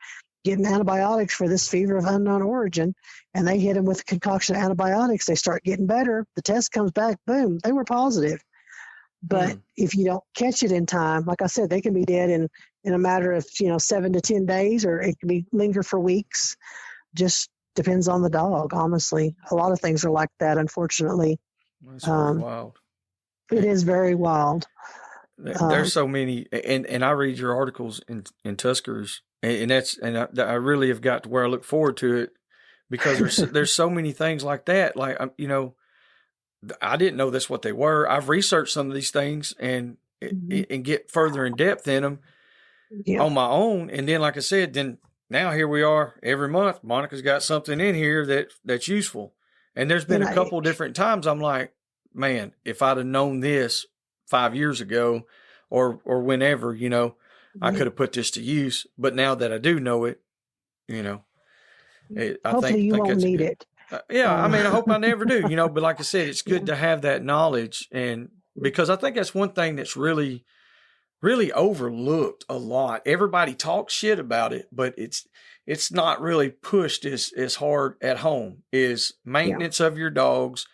B: getting antibiotics for this fever of unknown origin. And they hit them with a concoction of antibiotics. They start getting better. The test comes back, boom, they were positive. But if you don't catch it in time, like I said, they can be dead in a matter of, 7 to 10 days, or it can linger for weeks. Just depends on the dog, honestly. A lot of things are like that, unfortunately.
A: That's very wild.
B: It is very wild.
A: There's so many, and I read your articles in Tuskers, and I really have got to where I look forward to it, because there's so many things like that. Like, I didn't know that's what they were. I've researched some of these things and get further in depth in them on my own. And then, like I said, now here we are every month. Monica's got something in here that's useful. And there's been a couple different times I'm like, man, if I'd have known this 5 years ago or whenever, I could have put this to use. But now that I do know it,
B: hopefully you won't need it.
A: Yeah, I mean, I hope I never do, but like I said, it's good to have that knowledge. And because I think that's one thing that's really, really overlooked a lot. Everybody talks shit about it, but it's not really pushed as hard at home, is maintenance of your dogs,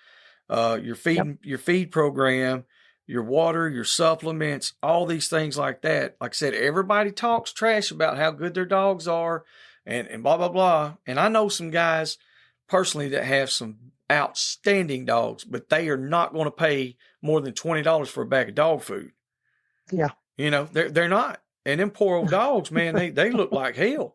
A: your feed program, your water, your supplements, all these things like that. Like I said, everybody talks trash about how good their dogs are and blah, blah, blah. And I know some guys personally that have some outstanding dogs, but they are not going to pay more than $20 for a bag of dog food.
B: Yeah.
A: They're not. And them poor old dogs, man, they look like hell.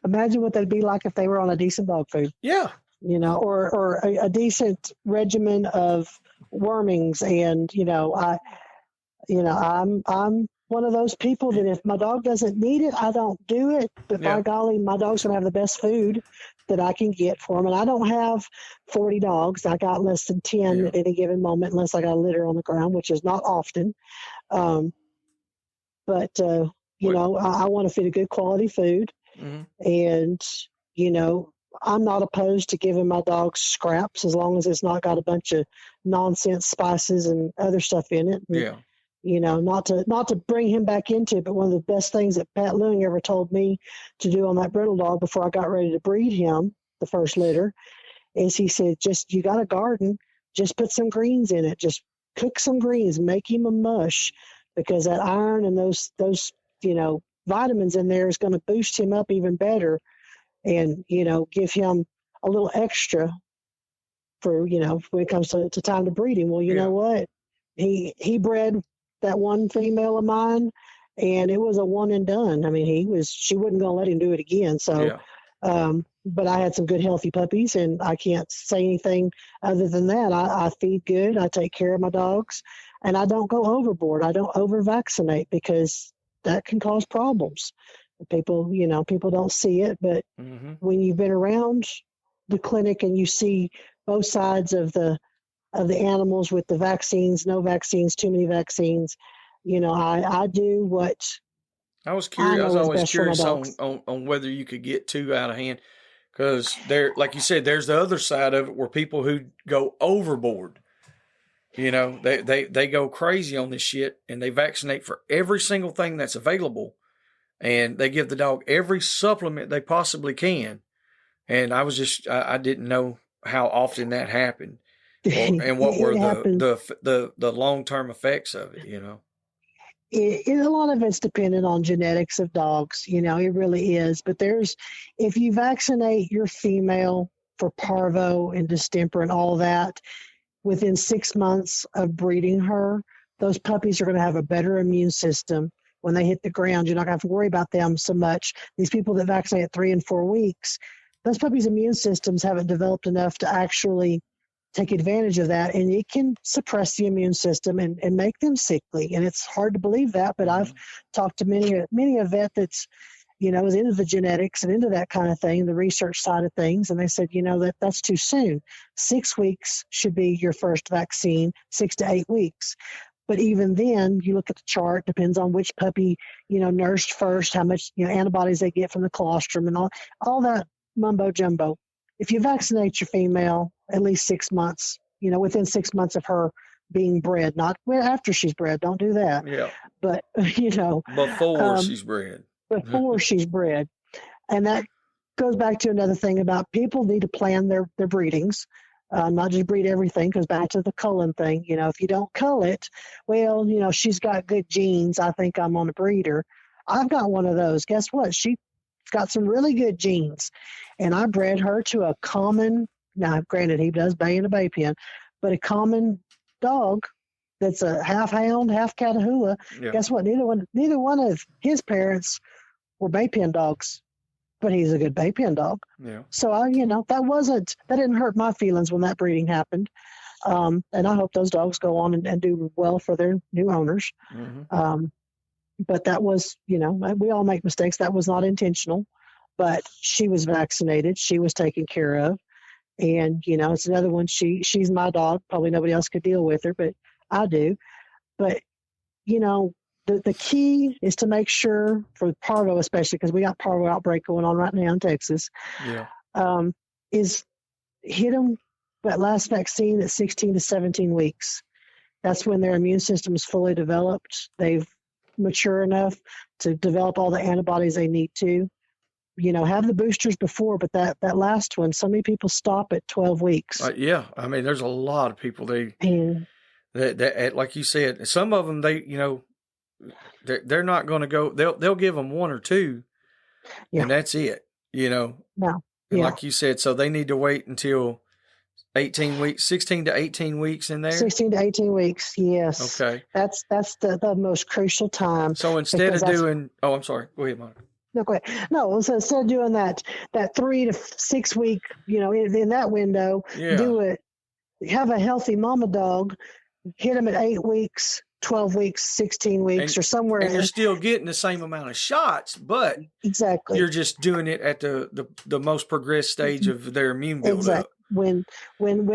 B: Imagine what they'd be like if they were on a decent dog food.
A: Yeah.
B: Or a decent regimen of wormings. And, I'm one of those people that if my dog doesn't need it, I don't do it. But by golly, my dog's going to have the best food that I can get for them. And I don't have 40 dogs. I got less than 10 at any given moment, unless I got a litter on the ground, which is not often. I want to feed a good quality food. Mm-hmm. And, I'm not opposed to giving my dog scraps as long as it's not got a bunch of nonsense spices and other stuff in it. And, not to bring him back into it, but one of the best things that Pat Lewing ever told me to do on that brindle dog before I got ready to breed him, the first litter, is he said, you got a garden, just put some greens in it. Just cook some greens, make him a mush, because that iron and those vitamins in there is going to boost him up even better. And, give him a little extra for, when it comes to time to breed him. Well, you know what? He bred that one female of mine, and it was a one and done. I mean, she wasn't going to let him do it again. So, but I had some good, healthy puppies, and I can't say anything other than that. I feed good. I take care of my dogs, and I don't go overboard. I don't over vaccinate, because that can cause problems. People don't see it, but when you've been around the clinic and you see both sides of the animals with the vaccines, no vaccines, too many vaccines, I do what
A: I was curious. I was always curious on whether you could get too out of hand, because like you said, there's the other side of it where people who go overboard, they go crazy on this shit, and they vaccinate for every single thing that's available. And they give the dog every supplement they possibly can. And I didn't know how often that happened, and what were the long-term effects of it,
B: A lot of it's dependent on genetics of dogs, it really is. But if you vaccinate your female for parvo and distemper and all that, within 6 months of breeding her, those puppies are going to have a better immune system. When they hit the ground, you're not going to have to worry about them so much. These people that vaccinate at 3 and 4 weeks, those puppies' immune systems haven't developed enough to actually take advantage of that, and it can suppress the immune system and make them sickly. And it's hard to believe that, but I've talked to many a vet that's, is into the genetics and into that kind of thing, the research side of things, and they said, that's too soon. 6 weeks should be your first vaccine, 6 to 8 weeks. But even then, you look at the chart, depends on which puppy, nursed first, how much, antibodies they get from the colostrum and all that mumbo jumbo. If you vaccinate your female at least 6 months, within 6 months of her being bred, not after she's bred, don't do that.
A: Yeah.
B: But,
A: before she's bred.
B: Before she's bred. And that goes back to another thing about people need to plan their breedings. Not just breed everything, because back to the culling thing, if you don't cull it, well, she's got good genes, I think I'm on a breeder. I've got one of those. Guess what? She's got some really good genes. And I bred her to a common, now granted he does bay in a bay pen, but a common dog that's a half hound, half Catahoula. Yeah. Guess what? Neither one of his parents were bay pen dogs. But he's a good bay pen dog.
A: Yeah. So
B: that didn't hurt my feelings when that breeding happened. And I hope those dogs go on and do well for their new owners. Mm-hmm. But that was, we all make mistakes. That was not intentional, but she was vaccinated. She was taken care of. And, it's another one. She's my dog. Probably nobody else could deal with her, but I do. But, the key is to make sure, for parvo especially, because we got parvo outbreak going on right now in Texas, is hit them that last vaccine at 16 to 17 weeks. That's when their immune system is fully developed. They've mature enough to develop all the antibodies they need to. Have the boosters before, but that last one, so many people stop at 12 weeks.
A: Yeah. I mean, there's a lot of people, that like you said, some of them, they're not going to go, they'll give them one or two, and that's it,
B: No.
A: And like you said, so they need to wait until 18 weeks, 16 to 18 weeks in there?
B: 16 to 18 weeks, yes.
A: Okay.
B: That's the most crucial time.
A: So instead of doing, I'm sorry, go ahead, Monica.
B: No, go ahead. No, so instead of doing that 3 to 6 week, in that window, do it. Have a healthy mama dog, hit them at 8 weeks, 12 weeks, 16 weeks, or somewhere.
A: And you're still getting the same amount of shots, but
B: exactly,
A: you're just doing it at the most progressed stage of their immune buildup.
B: Exactly. When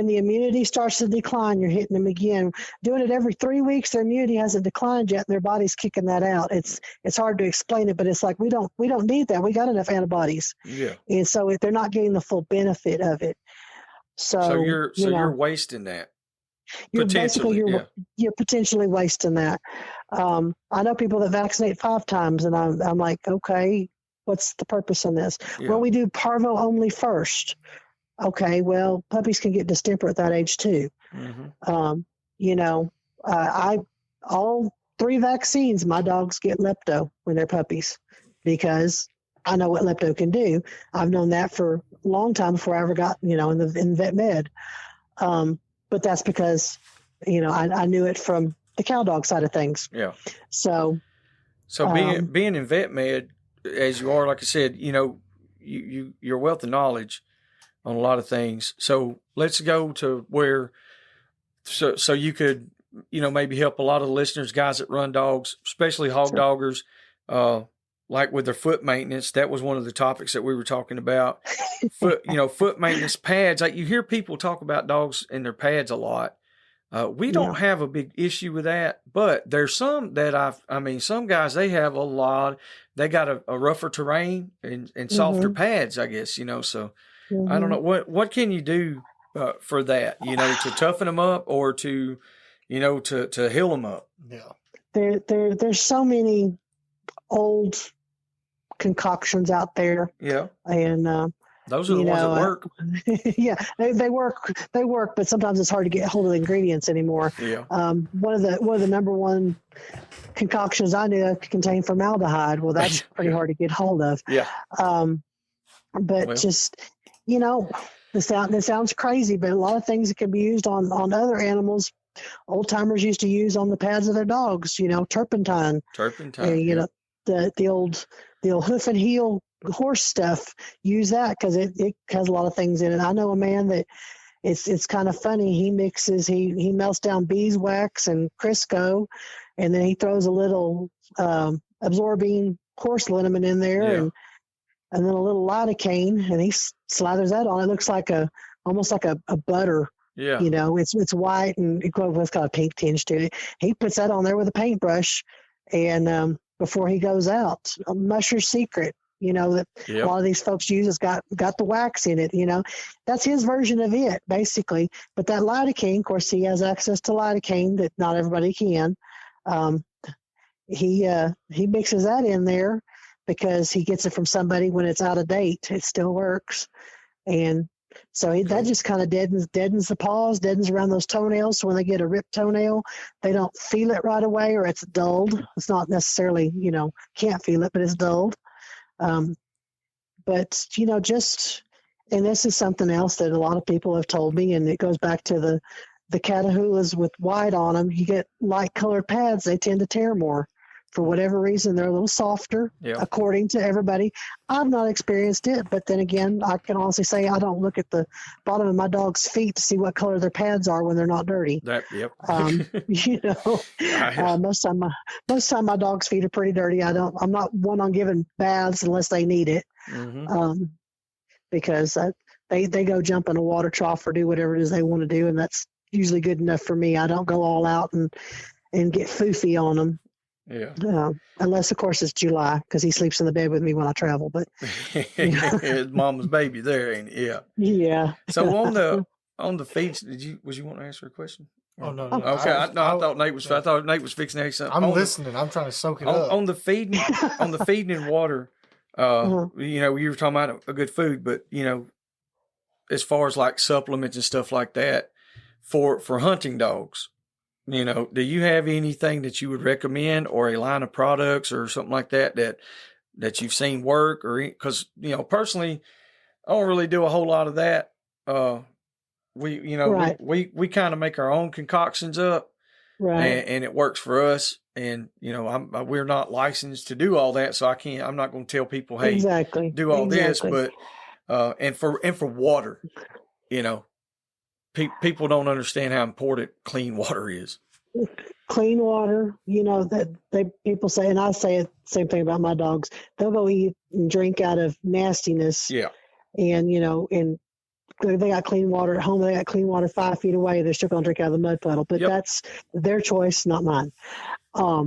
B: the immunity starts to decline, you're hitting them again. Doing it every 3 weeks, their immunity hasn't declined yet, and their body's kicking that out. It's hard to explain it, but it's like we don't need that. We got enough antibodies.
A: Yeah.
B: And so they're not getting the full benefit of it. So
A: you're wasting that.
B: You're potentially wasting that. I know people that vaccinate 5 times, and I'm like, okay, what's the purpose in this? Yeah. Well, we do parvo only first. Okay, well, puppies can get distemper at that age too. Mm-hmm. All 3 vaccines, my dogs get lepto when they're puppies because I know what lepto can do. I've known that for a long time before I ever got, in vet med. But that's because, I knew it from the cow dog side of things. Yeah. So
A: being in vet med, as you are, like I said, your wealth of knowledge on a lot of things. So let's go to where, so you could, maybe help a lot of the listeners, guys that run dogs, especially hog doggers, like with their foot maintenance. That was one of the topics that we were talking about. Foot maintenance, pads. Like you hear people talk about dogs and their pads a lot. We don't have a big issue with that, but there's some that some guys, they have a lot, they got a rougher terrain and softer pads, I guess, so I don't know what can you do for that, to toughen them up or to heal them up.
B: Yeah. There's so many old concoctions out there. Yeah. And
A: those are the ones that work.
B: Yeah, they work, but sometimes it's hard to get hold of the ingredients anymore. Yeah. One of the number one concoctions I knew contained formaldehyde. Well, that's pretty hard to get hold of. Yeah. This sounds crazy, but a lot of things that can be used on other animals. Old timers used to use on the pads of their dogs. Turpentine. Turpentine. The old hoof and heel horse stuff, use that because it has a lot of things in it. I know a man that it's kind of funny. He melts down beeswax and Crisco, and then he throws a little absorbing horse liniment in there, and then a little lidocaine, and he slathers that on. It looks like almost like a butter. Yeah. It's white and it's got a pink tinge to it. He puts that on there with a paintbrush, and before he goes out, a musher's secret. That a lot of these folks use has got the wax in it, that's his version of it basically. But that lidocaine, of course, he has access to lidocaine that not everybody can. He mixes that in there because he gets it from somebody when it's out of date. It still works. And so that just kind of deadens the paws, deadens around those toenails. So when they get a ripped toenail, they don't feel it right away, or it's dulled. It's not necessarily, can't feel it, but it's dulled. But and this is something else that a lot of people have told me, and it goes back to the Catahoulas with white on them. You get light colored pads, they tend to tear more. For whatever reason, they're a little softer, according to everybody. I've not experienced it, but then again, I can honestly say I don't look at the bottom of my dog's feet to see what color their pads are when they're not dirty. Most time my dog's feet are pretty dirty. I'm not one on giving baths unless they need it, because they go jump in a water trough or do whatever it is they want to do, and that's usually good enough for me. I don't go all out and get foofy on them.
A: Yeah.
B: Unless, of course, it's July because he sleeps in the bed with me when I travel. But
A: His mama's baby there, ain't it? Yeah.
B: yeah.
A: So on the feeds, was you want to answer a question?
C: Oh no.
A: Okay, I thought Nate was. I thought Nate was fixing to say something.
C: I'm listening. I'm trying to soak it up.
A: On the feeding, and water. You know, you were talking about a good food, but you know, as far as like supplements and stuff like that for hunting dogs, you know, do you have anything that you would recommend, or a line of products or something like that you've seen work? Or because you know, personally, I don't really do a whole lot of that. We kind of make our own concoctions up,
B: Right.
A: and it works for us. And you know, we're not licensed to do all that, so I'm not going to tell people, hey,
B: exactly.
A: do all this. But and for water, you know, people don't understand how important clean water is.
B: Clean water, you know, that people say, and I say it same thing about my dogs. They'll go eat and drink out of nastiness.
A: Yeah.
B: And you know, and they got clean water at home. They got clean water 5 feet away. They're still going to drink out of the mud puddle. But that's their choice, not mine.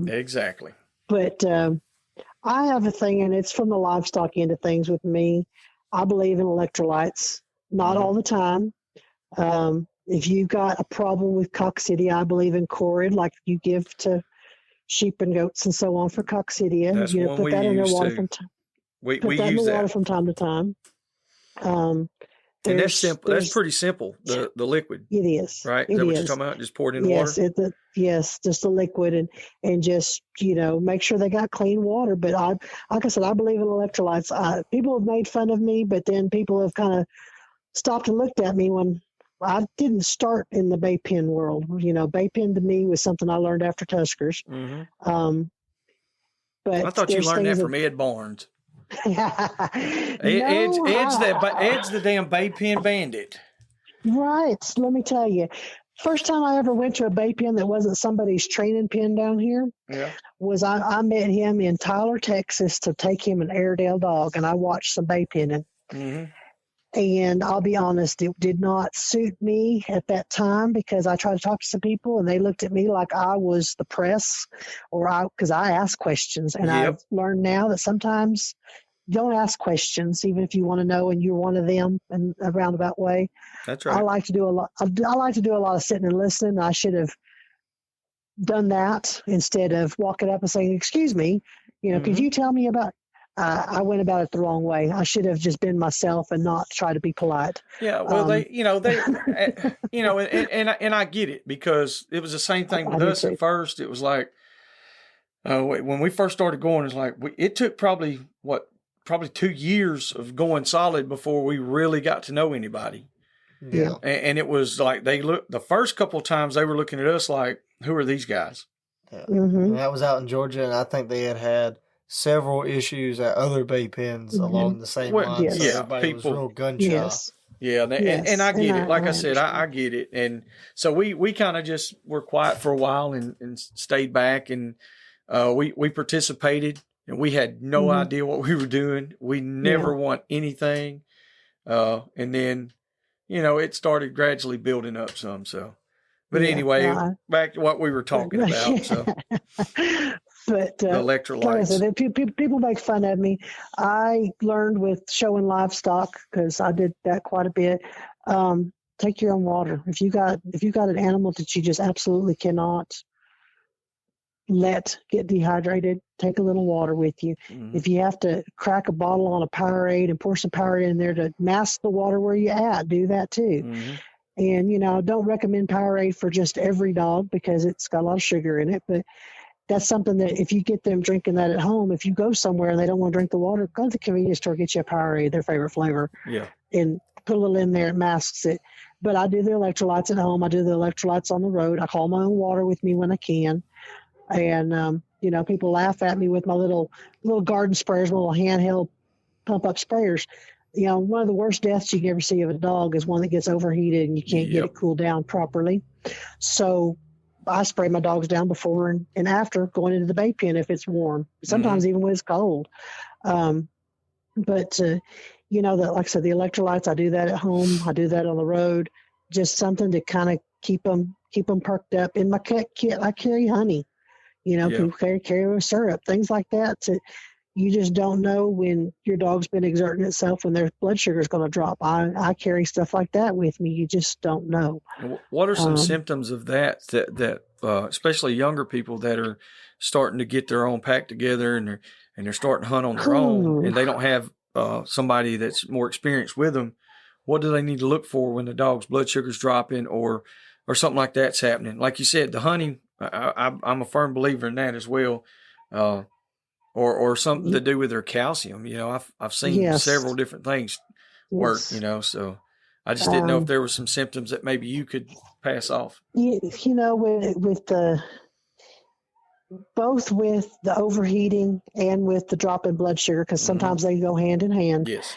A: Exactly.
B: But I have a thing, and it's from the livestock end of things with me. I believe in electrolytes, not all the time. If you've got a problem with coccidia, I believe in Corid, like you give to sheep and goats and so on for coccidia.
A: That's
B: you know,
A: one
B: put
A: we
B: that in their
A: use
B: water
A: too.
B: from time.
A: We
B: Put that in
A: use
B: the water
A: that.
B: from time to time.
A: And that's simple. That's pretty simple. The liquid.
B: It is.
A: Right? Is that what you're talking about? Just pour it in
B: yes,
A: water?
B: Yes, just a liquid and just, you know, make sure they got clean water. But like I said, I believe in electrolytes. People have made fun of me, but then people have kind of stopped and looked at me when I didn't start in the bay pen world. You know, bay pen to me was something I learned after Tuskers.
A: Mm-hmm.
B: But
A: I thought you learned that from Ed Barnes. Ed's the damn bay pen bandit.
B: Right. Let me tell you. First time I ever went to a bay pen that wasn't somebody's training pen down here was I met him in Tyler, Texas to take him an Airedale dog, and I watched some bay penning.
A: Mm-hmm.
B: And I'll be honest, it did not suit me at that time because I tried to talk to some people and they looked at me like I was the press because I asked questions. And I've learned now that sometimes don't ask questions, even if you want to know and you're one of them in a roundabout way.
A: That's right.
B: I like to do a lot of sitting and listening. I should have done that instead of walking up and saying, excuse me, you know, could you tell me about, I went about it the wrong way. I should have just been myself and not try to be polite.
A: Yeah. Well, and I get it because it was the same thing with us at first. It was like, when we first started going, it's like, it took probably 2 years of going solid before we really got to know anybody.
B: Yeah.
A: And it was like, the first couple of times they were looking at us like, who are these guys?
C: Yeah. And that was out in Georgia, and I think they had several issues at other bay pens along the same lines.
A: Yes.
C: Everybody was real gun shy.
B: Yes.
A: Yeah, and I get it. Like I said, I get it. And so we kind of just were quiet for a while and stayed back, and we participated, and we had no idea what we were doing. We never want anything. And then, you know, it started gradually building up some. So, but anyway, back to what we were talking about. So.
B: But
A: the electrolytes.
B: Like I said, people make fun of me. I learned with showing livestock because I did that quite a bit. Take your own water. If you got an animal that you just absolutely cannot let get dehydrated, take a little water with you. Mm-hmm. If you have to crack a bottle on a Powerade and pour some Powerade in there to mask the water where you're at, do that too. Mm-hmm. And you know, don't recommend Powerade for just every dog because it's got a lot of sugar in it, but that's something that if you get them drinking that at home, if you go somewhere and they don't want to drink the water, go to the convenience store, get you a Powerade, their favorite flavor, and put a little in there, it masks it. But I do the electrolytes at home. I do the electrolytes on the road. I haul my own water with me when I can. And, you know, people laugh at me with my little garden sprayers, my little handheld pump-up sprayers. You know, one of the worst deaths you can ever see of a dog is one that gets overheated and you can't get it cooled down properly. So I spray my dogs down before and after going into the bay pen if it's warm, sometimes even when it's cold. But you know, like I said, the electrolytes, I do that at home. I do that on the road, just something to kind of keep them perked up. In my cat kit, I carry honey. People carry with syrup, things like that. So you just don't know when your dog's been exerting itself, when their blood sugar is going to drop. I carry stuff like that with me. You just don't know.
A: What are some symptoms of that especially younger people that are starting to get their own pack together and they're starting to hunt on their own, and they don't have somebody that's more experienced with them? What do they need to look for when the dog's blood sugar's dropping or something like that's happening? Like you said, the hunting, I'm a firm believer in that as well. Or something to do with their calcium. I've seen several different things work, so I just didn't know if there were some symptoms that maybe you could pass off.
B: Both with the overheating and with the drop in blood sugar, because sometimes they go hand in hand.
A: Yes.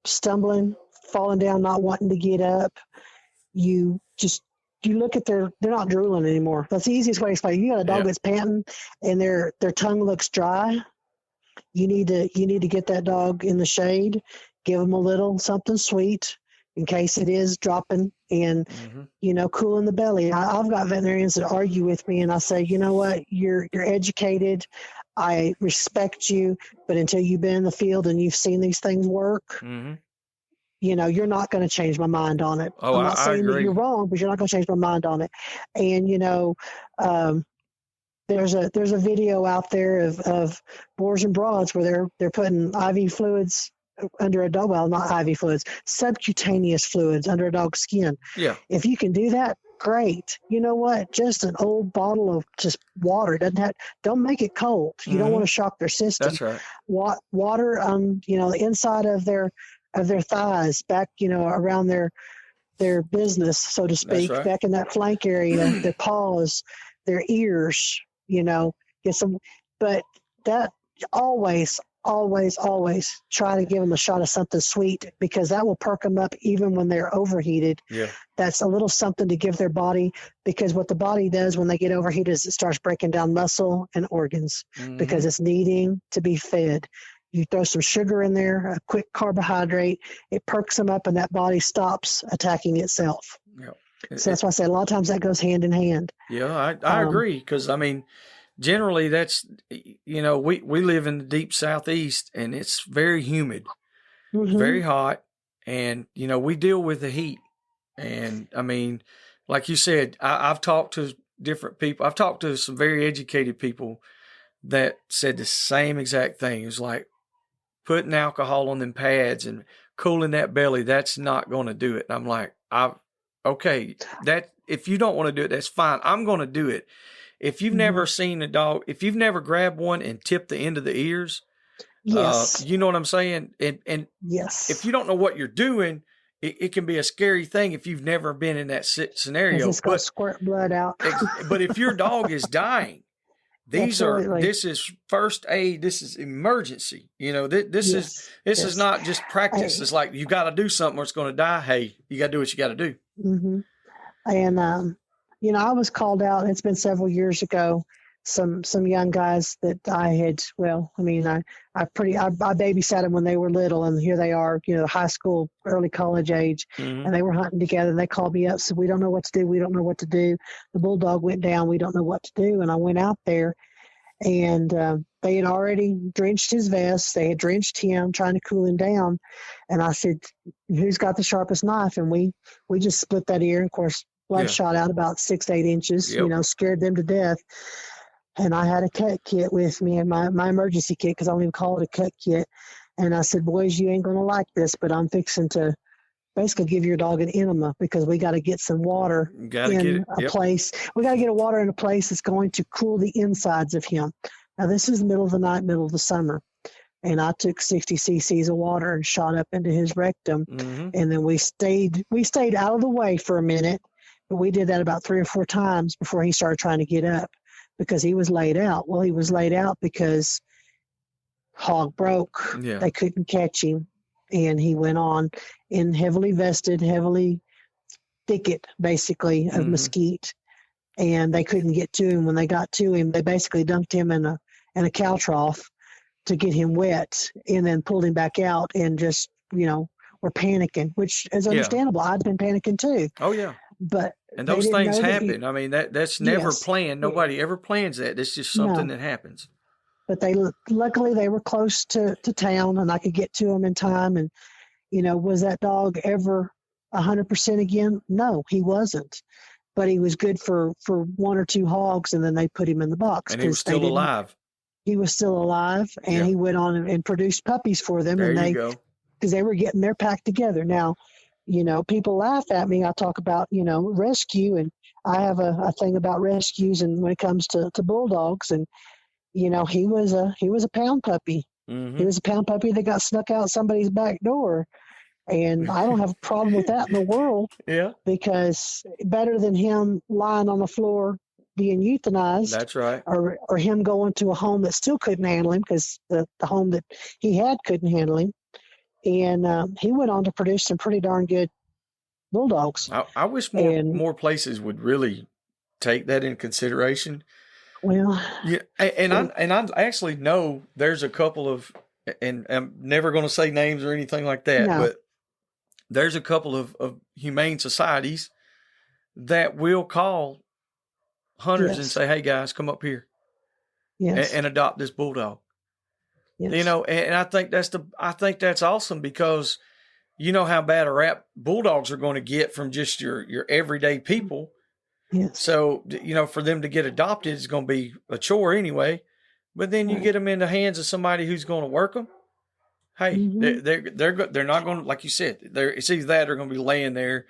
B: Stumbling, falling down, not wanting to get up. You look at they're not drooling anymore. That's the easiest way to explain. You got a dog that's panting and their tongue looks dry. You need to get that dog in the shade, give them a little something sweet in case it is dropping, and cooling the belly. I've got veterinarians that argue with me, and I say, you know what, you're educated. I respect you, but until you've been in the field and you've seen these things work, you're not going to change my mind on it.
A: Oh,
B: I'm not saying that you're wrong, but you're not going to change my mind on it. And, there's a video out there of Boars N Broads where they're putting IV fluids under a dog, well, not IV fluids, subcutaneous fluids under a dog's skin.
A: Yeah.
B: If you can do that, great. You know what? Just an old bottle of just water. Don't make it cold. You don't want to shock their system.
A: That's right.
B: Water on, the inside of their thighs, back, around their business, so to speak,
A: right.
B: back in that flank area, their paws, their ears, get some, but that always try to give them a shot of something sweet, because that will perk them up even when they're overheated.
A: Yeah.
B: That's a little something to give their body, because what the body does when they get overheated is it starts breaking down muscle and organs because it's needing to be fed. You throw some sugar in there, a quick carbohydrate, it perks them up and that body stops attacking itself.
A: Yeah.
B: So that's why I say a lot of times that goes hand in hand.
A: Yeah, I agree, because, generally that's, we live in the deep southeast and it's very humid, very hot, and, we deal with the heat. And, like you said, I've talked to different people. I've talked to some very educated people that said the same exact thing. It was like putting alcohol on them pads and cooling that belly, that's not going to do it. And I'm like, okay, that if you don't want to do it, that's fine. I'm going to do it. If you've never seen a dog, if you've never grabbed one and tipped the end of the ears,
B: yes,
A: you know what I'm saying? And
B: yes,
A: if you don't know what you're doing, it can be a scary thing if you've never been in that scenario.
B: It's going to squirt blood out.
A: But if your dog is dying, this is first aid. This is emergency. This is not just practice. It's like you got to do something or it's going to die. Hey, you got to do what you got to do.
B: And I was called out. It's been several years ago. Some young guys that I had. I babysat them when they were little, and here they are. High school, early college age, and they were hunting together. And they called me up, said, "We don't know what to do. We don't know what to do. The bulldog went down. We don't know what to do." And I went out there, and they had already drenched his vest. They had drenched him, trying to cool him down. And I said, "Who's got the sharpest knife?" And we just split that ear. Of course, blood shot out about 6 to 8 inches.
A: Yep.
B: Scared them to death. And I had a cut kit with me, and my emergency kit, because I don't even call it a cut kit. And I said, "Boys, you ain't going to like this, but I'm fixing to basically give your dog an enema, because we got to get some water in a place. We got to get a water in a place that's going to cool the insides of him." Now, this is middle of the night, middle of the summer. And I took 60 cc's of water and shot up into his rectum. And then we stayed out of the way for a minute. But we did that about 3 or 4 times before he started trying to get up, because he was laid out. Well, he was laid out because hog broke.
A: Yeah.
B: They couldn't catch him. And he went on in heavily vested, heavily thicket, basically, of mesquite. And they couldn't get to him. When they got to him, they basically dumped him in a cow trough to get him wet, and then pulled him back out, and just, were panicking, which is understandable. I'd been panicking too.
A: Oh, yeah.
B: But
A: And
B: They
A: those
B: didn't
A: things
B: know that
A: happen. I mean, that's never
B: yes.
A: planned. Nobody ever plans that. It's just something
B: No.
A: that happens.
B: But luckily they were close to town, and I could get to them in time. And, was that dog ever 100% again? No, he wasn't. But he was good for one or two hogs, and then they put him in the box.
A: And he was still alive.
B: He was still alive, and he went on and produced puppies for them.
A: There
B: and
A: you go.
B: Because they were getting their pack together. Now, people laugh at me. I talk about, rescue, and I have a thing about rescues, and when it comes to bulldogs, and he was a pound puppy.
A: Mm-hmm.
B: He was a pound puppy that got snuck out somebody's back door. And I don't have a problem with that in the world.
A: Yeah.
B: Because better than him lying on the floor being euthanized.
A: That's right.
B: Or him going to a home that still couldn't handle him, because the home that he had couldn't handle him. And he went on to produce some pretty darn good bulldogs.
A: I wish more places would really take that in consideration.
B: Well,
A: yeah, and I actually know there's a couple of, and I'm never going to say names or anything like that, but there's a couple of humane societies that will call hunters and say, "Hey guys, come up here and adopt this bulldog." Yes. And I think that's awesome, because you know how bad a rap bulldogs are going to get from just your everyday people.
B: Yes.
A: So, for them to get adopted is going to be a chore anyway. But then you get them in the hands of somebody who's going to work them. Hey, they're not going to, like you said, it's either that or going to be laying there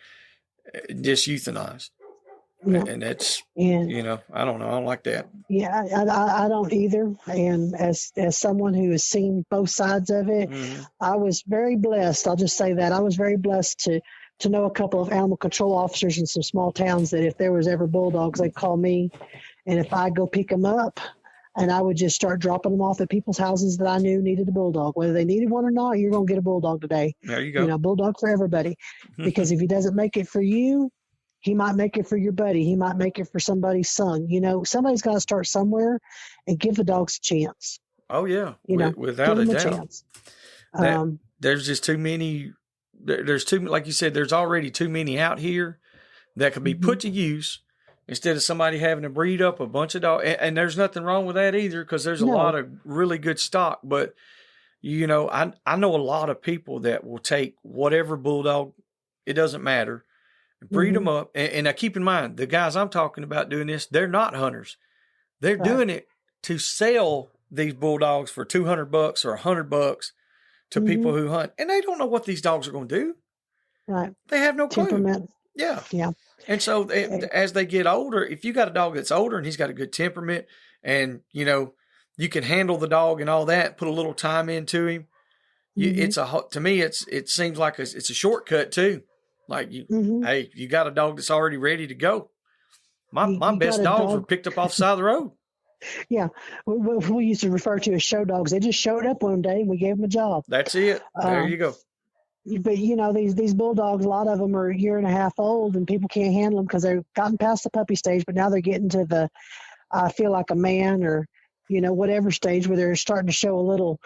A: just euthanized. Yeah. And that's, I don't know. I don't like that.
B: Yeah, I don't either. And as someone who has seen both sides of it, I was very blessed. I'll just say that I was very blessed to know a couple of animal control officers in some small towns that if there was ever bulldogs, they'd call me. And if I'd go pick them up, and I would just start dropping them off at people's houses that I knew needed a bulldog. Whether they needed one or not, you're going to get a bulldog today.
A: There you go.
B: Bulldog for everybody. Because if he doesn't make it for you, he might make it for your buddy. He might make it for somebody's son. Somebody's got to start somewhere and give the dogs a chance.
A: Oh, yeah. Without a doubt. There's just too many. There's too, like you said, there's already too many out here that could be put to use instead of somebody having to breed up a bunch of dogs. And there's nothing wrong with that either, because there's a lot of really good stock. But, I know a lot of people that will take whatever bulldog, it doesn't matter, breed them up. And now keep in mind, the guys I'm talking about doing this, they're not hunters. They're doing it to sell these bulldogs for $200 or $100 to people who hunt. And they don't know what these dogs are going to do.
B: Right.
A: They have no clue.
B: Temperament.
A: Yeah.
B: Yeah.
A: And so as they get older, if you got a dog that's older and he's got a good temperament and, you can handle the dog and all that, put a little time into him, to me, it seems like it's a shortcut too. Like, hey, you got a dog that's already ready to go. My best dogs were picked up off the side of the road.
B: Yeah. We used to refer to as show dogs. They just showed up one day and we gave them a job.
A: That's it. There you go.
B: But, these bulldogs, a lot of them are a year and a half old and people can't handle them because they've gotten past the puppy stage, but now they're getting to the, I feel like a man or, whatever stage where they're starting to show a little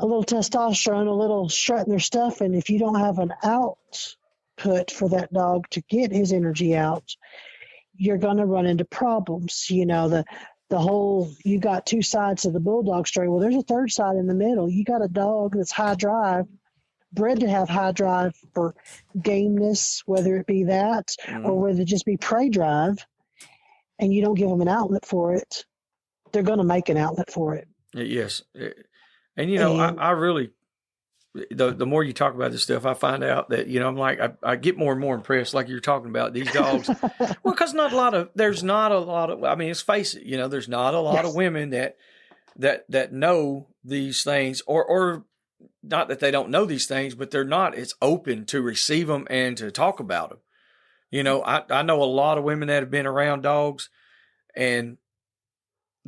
B: testosterone, a little strut in their stuff. And if you don't have an output for that dog to get his energy out, you're going to run into problems. The whole, you got two sides of the bulldog story. Well, there's a third side in the middle. You got a dog that's high drive, bred to have high drive for gameness, whether it be that or whether it just be prey drive, and you don't give them an outlet for it, they're going to make an outlet for it.
A: Yes. And, I really, the more you talk about this stuff, I find out that, I'm like, I get more and more impressed, like you're talking about these dogs. Well, because there's not a lot of, I mean, let's face it, there's not a lot of women that know these things or not that they don't know these things, but they're not as open to receive them and to talk about them. I know a lot of women that have been around dogs, and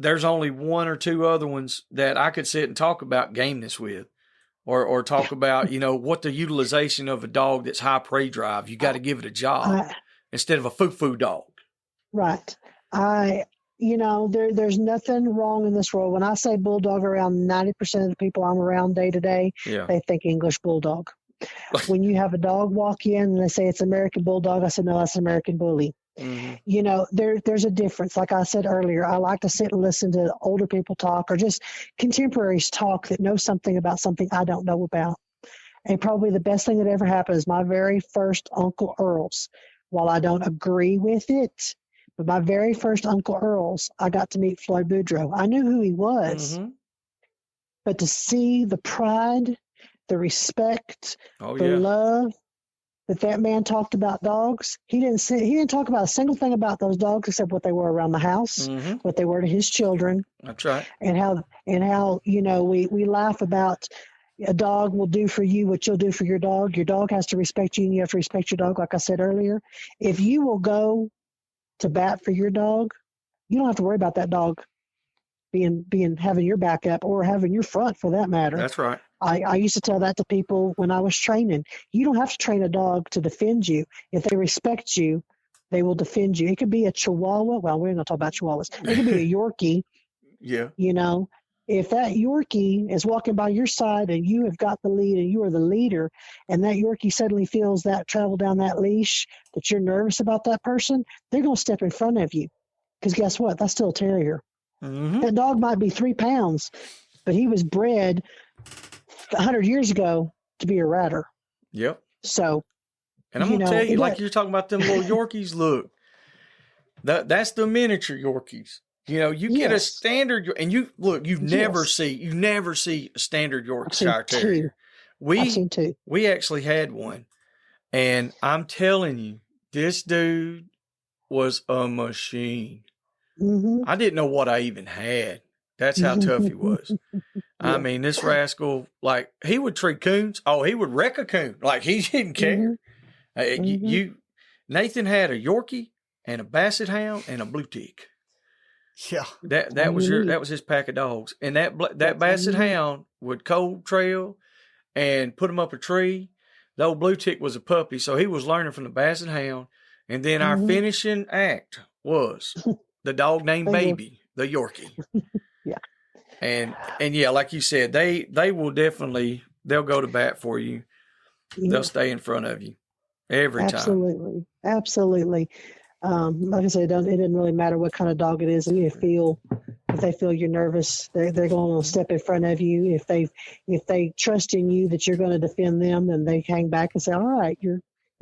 A: there's only one or two other ones that I could sit and talk about gameness with. Or talk about, what the utilization of a dog that's high prey drive. You got to give it a job instead of a foo-foo dog.
B: Right. There's nothing wrong in this world. When I say bulldog, around 90% of the people I'm around day to day, they think English bulldog. When you have a dog walk in and they say it's American bulldog, I said, no, that's an American bully. You know, there's a difference. Like I said earlier, I like to sit and listen to older people talk or just contemporaries talk that know something about something I don't know about. And probably the best thing that ever happened is my very first Uncle Earl's. While I don't agree with it, but my very first Uncle Earl's, I got to meet Floyd Boudreaux. I knew who he was, but to see the pride, the respect, the love that man talked about dogs, he didn't talk about a single thing about those dogs except what they were around the house, what they were to his children.
A: That's right.
B: And how you know, we laugh about a dog will do for you what you'll do for your dog. Your dog has to respect you, and you have to respect your dog. Like I said earlier, if you will go to bat for your dog, you don't have to worry about that dog having your back up or having your front, for that matter.
A: That's right.
B: I used to tell that to people when I was training. You don't have to train a dog to defend you. If they respect you, they will defend you. It could be a Chihuahua. Well, we're going to talk about Chihuahuas. It could be a Yorkie.
A: Yeah.
B: You know, if that Yorkie is walking by your side and you have got the lead and you are the leader, and that Yorkie suddenly feels that travel down that leash, that you're nervous about that person, they're going to step in front of you. Because guess what? That's still a terrier. That dog might be 3 pounds, but he was bred 100 years ago to be a ratter.
A: Yep.
B: So,
A: and I'm going to tell you, like you're talking about them little Yorkies, look, that's the miniature Yorkies. You know, you get a standard, and you never see a standard Yorkshire Terrier.
B: I've seen 2.
A: We actually had one, and I'm telling you, this dude was a machine. I didn't know what I even had. That's how tough he was. I mean, this rascal, like, he would treat coons. Oh, he would wreck a coon. Like, he didn't care. Nathan had a Yorkie and a Basset Hound and a Blue Tick.
C: Yeah,
A: that was his pack of dogs, and that Basset Hound would cold trail and put him up a tree. The old Blue Tick was a puppy, so he was learning from the Basset Hound, and then our finishing act was the dog named Baby, the Yorkie. And yeah, like you said, they will definitely, they'll go to bat for you. They'll stay in front of you every time.
B: Absolutely. Like I said, it doesn't really matter what kind of dog it is. If they feel you're nervous, they're going to step in front of you. If they trust in you that you're going to defend them, then they hang back and say, "All right, you're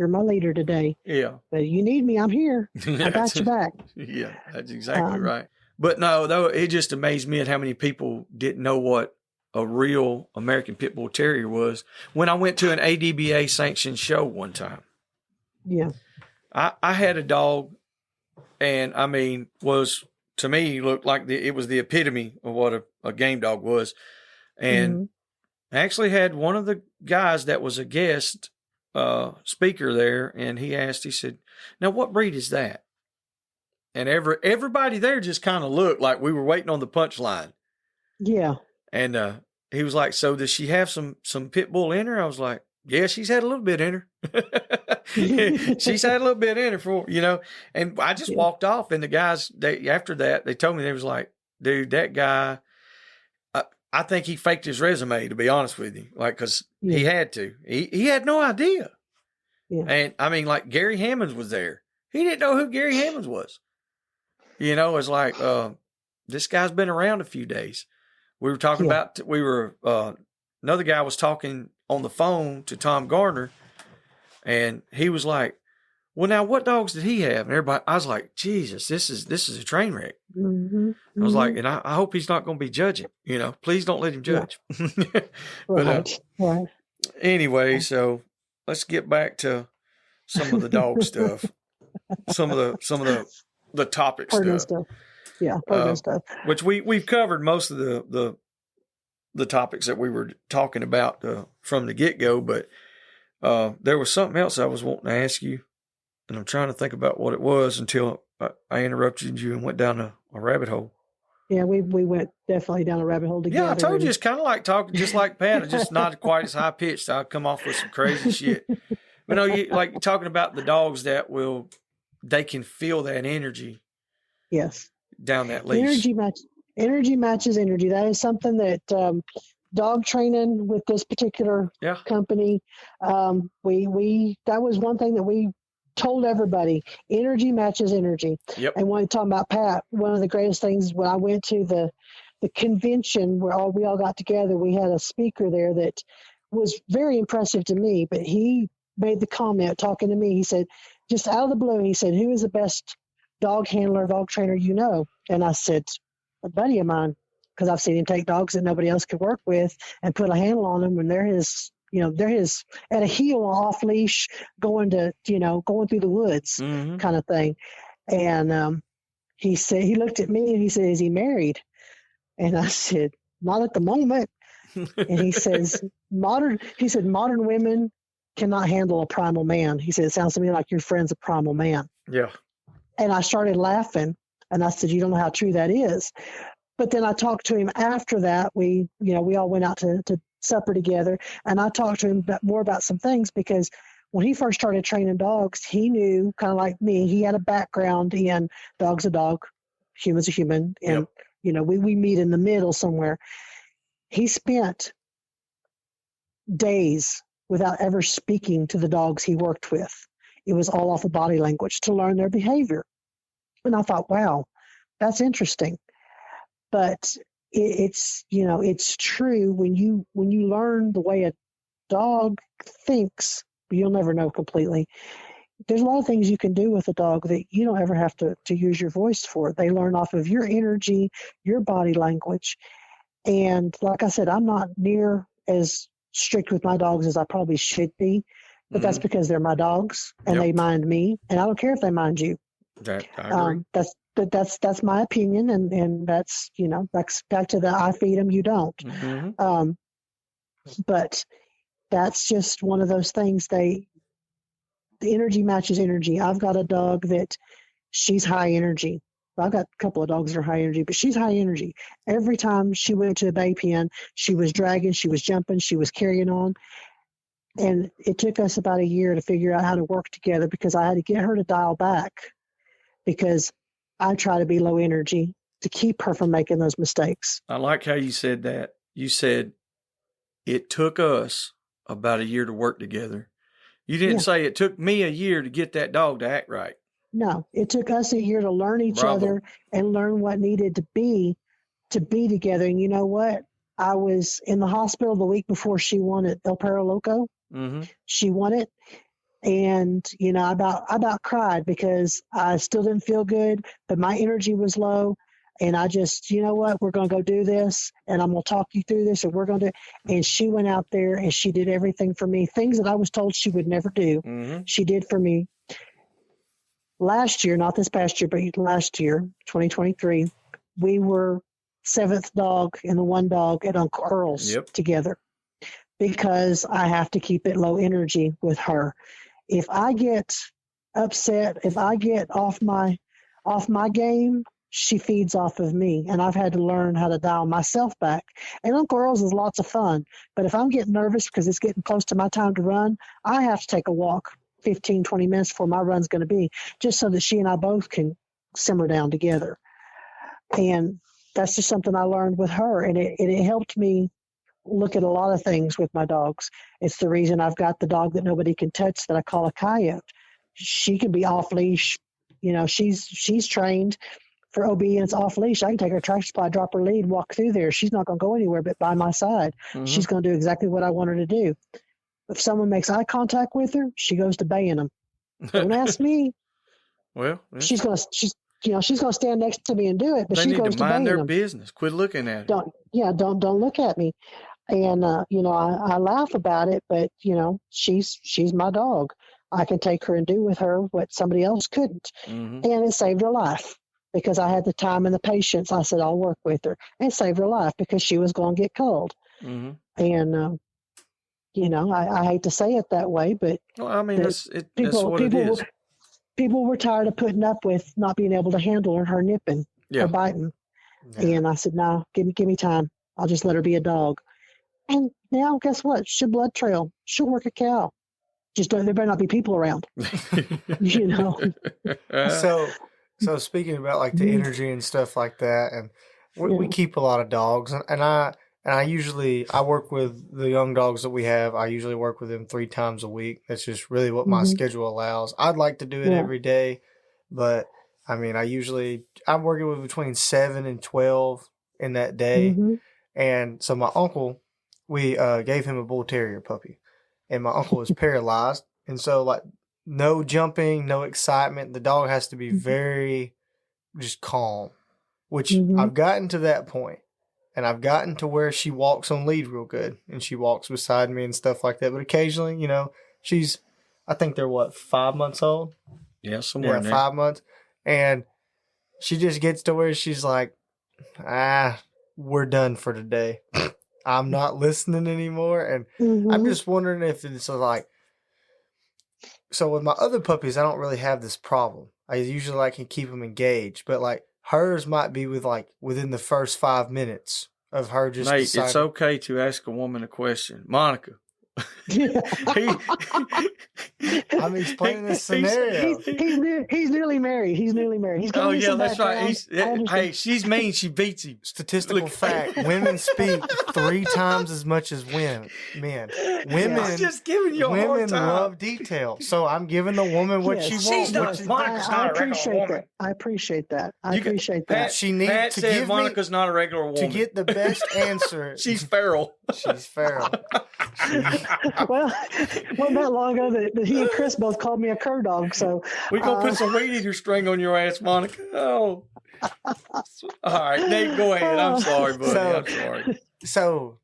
B: my leader today.
A: Yeah,
B: but you need me, I'm here. I got your back."
A: Yeah, that's exactly right. But no, though, it just amazed me at how many people didn't know what a real American Pit Bull Terrier was. When I went to an ADBA sanctioned show one time.
B: Yeah.
A: I had a dog, and I mean, to me, looked like it was the epitome of what a game dog was. And I actually had one of the guys that was a guest speaker there, and he said, "Now, what breed is that?" And everybody there just kind of looked like we were waiting on the punchline.
B: Yeah.
A: And he was like, "So does she have some pit bull in her?" I was like, "Yeah, she's had a little bit in her." She's had a little bit in her and I just walked off, and the guys, after that, they told me, they was like, "Dude, that guy, I think he faked his resume, to be honest with you. Like, cause he had to, he had no idea." Yeah. And I mean, like, Gary Hammonds was there. He didn't know who Gary Hammonds was. It's like, this guy's been around a few days. We were talking about, another guy was talking on the phone to Tom Garner, and he was like, "Well, now what dogs did he have?" And everybody, I was like, "Jesus, this is a train wreck." I was like, and I hope he's not going to be judging. Please don't let him judge. Yeah. But
B: right.
A: Anyway, so let's get back to some of the dog stuff, some of the topic stuff.
B: Yeah, stuff.
A: Which we've covered most of the topics that we were talking about from the get-go, but there was something else I was wanting to ask you, and I'm trying to think about what it was until I interrupted you and went down a rabbit hole.
B: Yeah, we went definitely down a rabbit hole together.
A: Yeah, I told you, it's kind of like talking, just like Pat, just not quite as high pitched. I'll come off with some crazy shit. But no, you're talking about the dogs that they can feel that energy.
B: Yes.
A: Down that leash.
B: Energy matches energy. That is something that dog training with this particular company, that was one thing that we told everybody, energy matches energy.
A: Yep.
B: And when you're talking about Pat, one of the greatest things when I went to the convention where we all got together, we had a speaker there that was very impressive to me, but he made the comment talking to me. He said, just out of the blue, he said, who is the best dog handler, dog trainer you know? And I said, a buddy of mine, because I've seen him take dogs that nobody else could work with and put a handle on them when they're his at a heel off leash going through the woods kind of thing. And he said, he looked at me and he said, is he married? And I said, not at the moment. And he says, modern women cannot handle a primal man. He said, it sounds to me like your friend's a primal man.
A: Yeah.
B: And I started laughing and I said, you don't know how true that is. But then I talked to him after that. We all went out to supper together, and I talked to him more about some things because when he first started training dogs, he knew, kind of like me, he had a background in dog's a dog, human's a human, and we meet in the middle somewhere. He spent days without ever speaking to the dogs he worked with. It was all off of body language to learn their behavior. And I thought, wow, that's interesting. But it's true when you learn the way a dog thinks, you'll never know completely. There's a lot of things you can do with a dog that you don't ever have to use your voice for. They learn off of your energy, your body language. And like I said, I'm not near as strict with my dogs as I probably should be, but that's because they're my dogs and they mind me, and I don't care if they mind you.
A: I agree.
B: That's my opinion, and that's back to the I feed them, you don't. But that's just one of those things. The energy matches energy. I've got a dog that she's high energy. I've got a couple of dogs that are high energy, but she's high energy. Every time she went to a bay pen, she was dragging, she was jumping, she was carrying on. And it took us about a year to figure out how to work together because I had to get her to dial back because I try to be low energy to keep her from making those mistakes.
A: I like how you said that. You said it took us about a year to work together. You didn't say it took me a year to get that dog to act right.
B: No, it took us a year to learn each other and learn what needed to be together. And you know what? I was in the hospital the week before she won at El Perro Loco. She won it. And, I about cried because I still didn't feel good, but my energy was low. And I just, you know what, we're going to go do this and I'm going to talk you through this and we're going to, and she went out there and she did everything for me. Things that I was told she would never do. She did for me. Last year, not this past year, but last year, 2023, we were 7th dog and the 1 dog at Uncle Earl's together because I have to keep it low energy with her. If I get upset, if I get off my game, she feeds off of me, and I've had to learn how to dial myself back. And Uncle Earl's is lots of fun, but if I'm getting nervous because it's getting close to my time to run, I have to take a walk 15, 20 minutes before my run's going to be, just so that she and I both can simmer down together. And that's just something I learned with her, and it helped me look at a lot of things with my dogs. It's the reason I've got the dog that nobody can touch that I call a coyote. She can be off leash. She's trained for obedience off leash. I can take her tractor supply, drop her lead, walk through there. She's not going to go anywhere but by my side. She's going to do exactly what I want her to do. If someone makes eye contact with her, she goes to baying them. Don't ask me.
A: Well,
B: she's going to stand next to me and do it, but she goes to
A: mind their
B: them.
A: business. Quit looking at it.
B: Don't look at me. And I laugh about it, but she's my dog. I can take her and do with her what somebody else couldn't. And it saved her life because I had the time and the patience. I said, I'll work with her. And it saved her life because she was going to get cold. And I hate to say it that way, but
A: that's what it is.
B: People were tired of putting up with not being able to handle her nipping or biting. And I said, no, give me time. I'll just let her be a dog. And now, guess what? She'll blood trail. She'll work a cow. Just there better not be people around.
C: So speaking about like the energy and stuff like that, and we keep a lot of dogs, and I And I work with the young dogs that we have. I usually work with them 3 times a week. That's just really what my schedule allows. I'd like to do it every day, but I mean, I'm working with between 7 and 12 in that day. And so my uncle, we gave him a bull terrier puppy, and my uncle is paralyzed. And so like no jumping, no excitement. The dog has to be very just calm, which I've gotten to that point. And I've gotten to where she walks on lead real good, and she walks beside me and stuff like that. But occasionally, you know, I think they're 5 months old?
A: Yeah, somewhere in there.
C: 5 months. And she just gets to where she's like, we're done for today. I'm not listening anymore. And I'm just wondering if it's like, so with my other puppies, I don't really have this problem. I usually can keep them engaged, but like, hers might be within the first 5 minutes of her just
A: Nate,
C: deciding.
A: it's okay to ask a woman a question. Monica.
C: I'm explaining this scenario.
B: He's newly married. He's
A: Oh yeah, that's right. Hey, she's mean. She beats him.
C: Statistical fact: women speak 3 times as much as men. Women.
A: I'm just giving you a hard
C: Women
A: time.
C: love detail, so I'm giving the woman what she wants.
A: Monica's not a regular woman.
B: I appreciate that.
C: She needs
A: Pat
C: to
A: said
C: give
A: Monica's not a regular woman.
C: to get the best answer.
A: She's feral.
C: She's feral.
B: Well, wasn't that long ago that he and Chris both called me a cur dog. So
A: We're going to put some weed eater string on your ass, Monica. Oh. All right, Nate, go ahead. I'm sorry, buddy. I'm sorry.
C: So,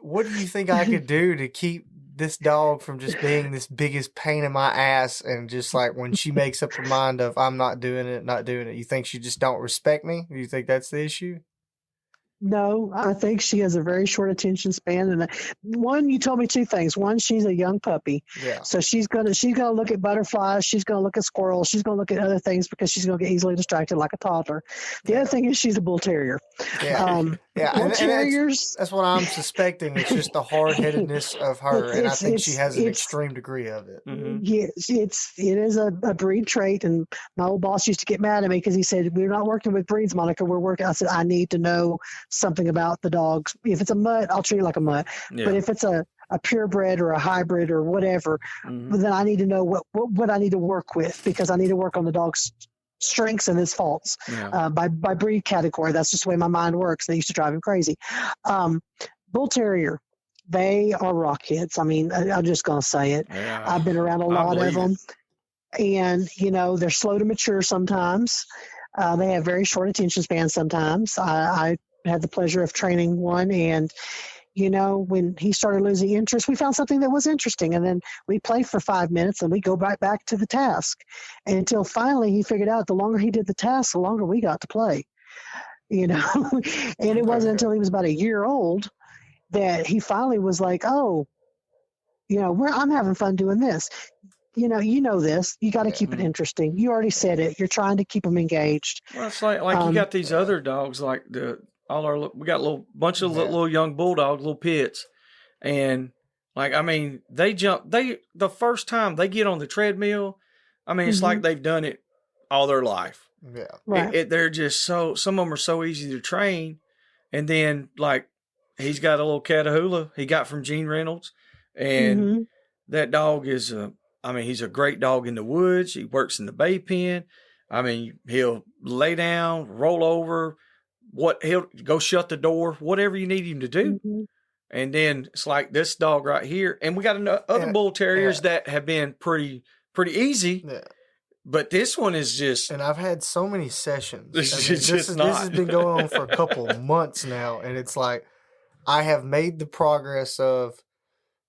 C: what do you think I could do to keep this dog from just being this biggest pain in my ass, and just like when she makes up her mind of I'm not doing it, you think she just don't respect me? Do you think that's the issue?
B: No, I think she has a very short attention span. And one, you told me 2 things. One, she's a young puppy, so she's gonna look at butterflies. She's gonna look at squirrels. She's gonna look at other things because she's gonna get easily distracted like a toddler. The other thing is she's a bull terrier. Bull terriers.
C: That's what I'm suspecting. It's just the hard headedness of her, and I think she has an extreme degree of it.
B: Yes, it is a breed trait. And my old boss used to get mad at me because he said, "We're not working with breeds, Monica. We're working." I said, "I need to know something about the dogs. If it's a mutt, I'll treat it like a mutt. But if it's a purebred or a hybrid or whatever, then I need to know what I need to work with, because I need to work on the dog's strengths and his faults by breed category." That's just the way my mind works. They used to drive him crazy. Bull terrier, they are rockheads. I mean, I'm just going to say it.
A: Yeah.
B: I've been around a lot of them. And, they're slow to mature sometimes. They have very short attention spans sometimes. I had the pleasure of training one, and when he started losing interest, we found something that was interesting, and then we played for 5 minutes and we go right back to the task, and until finally he figured out the longer he did the task, the longer we got to play. And it wasn't until he was about a year old that he finally was like, "Oh, I'm having fun doing this. You know this. You got to keep it interesting. You already said it. You're trying to keep them engaged."
A: Well, it's like you got these other dogs, like we got a bunch of little young bulldogs, little pits, and they jump. The first time they get on the treadmill, it's like they've done it all their life.
C: Yeah,
B: right.
A: They're just some of them are so easy to train, and then he's got a little Catahoula he got from Gene Reynolds, and that dog is he's a great dog in the woods. He works in the bay pen. He'll lay down, roll over. He'll go shut the door, whatever you need him to do. And then it's like this dog right here. And we got other bull terriers that have been pretty easy. Yeah. But this one is just...
C: And I've had so many sessions.
A: This
C: has been going on for a couple of months now. And it's like, I have made the progress of,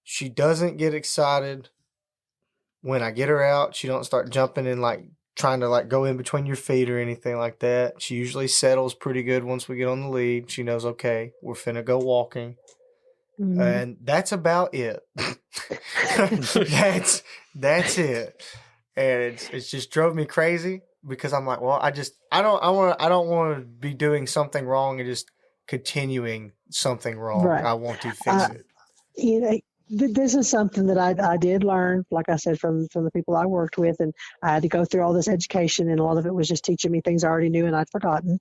C: she doesn't get excited when I get her out. She don't start jumping and trying to go in between your feet or anything like that. She usually settles pretty good once we get on the lead. She knows, okay, we're finna go walking. And that's about it. that's it. And it's just drove me crazy, because I'm like, well, I don't want to be doing something wrong and just continuing something wrong.
B: Right.
C: I want to fix it.
B: This is something that I did learn, like I said, from the people I worked with, and I had to go through all this education, and a lot of it was just teaching me things I already knew and I'd forgotten.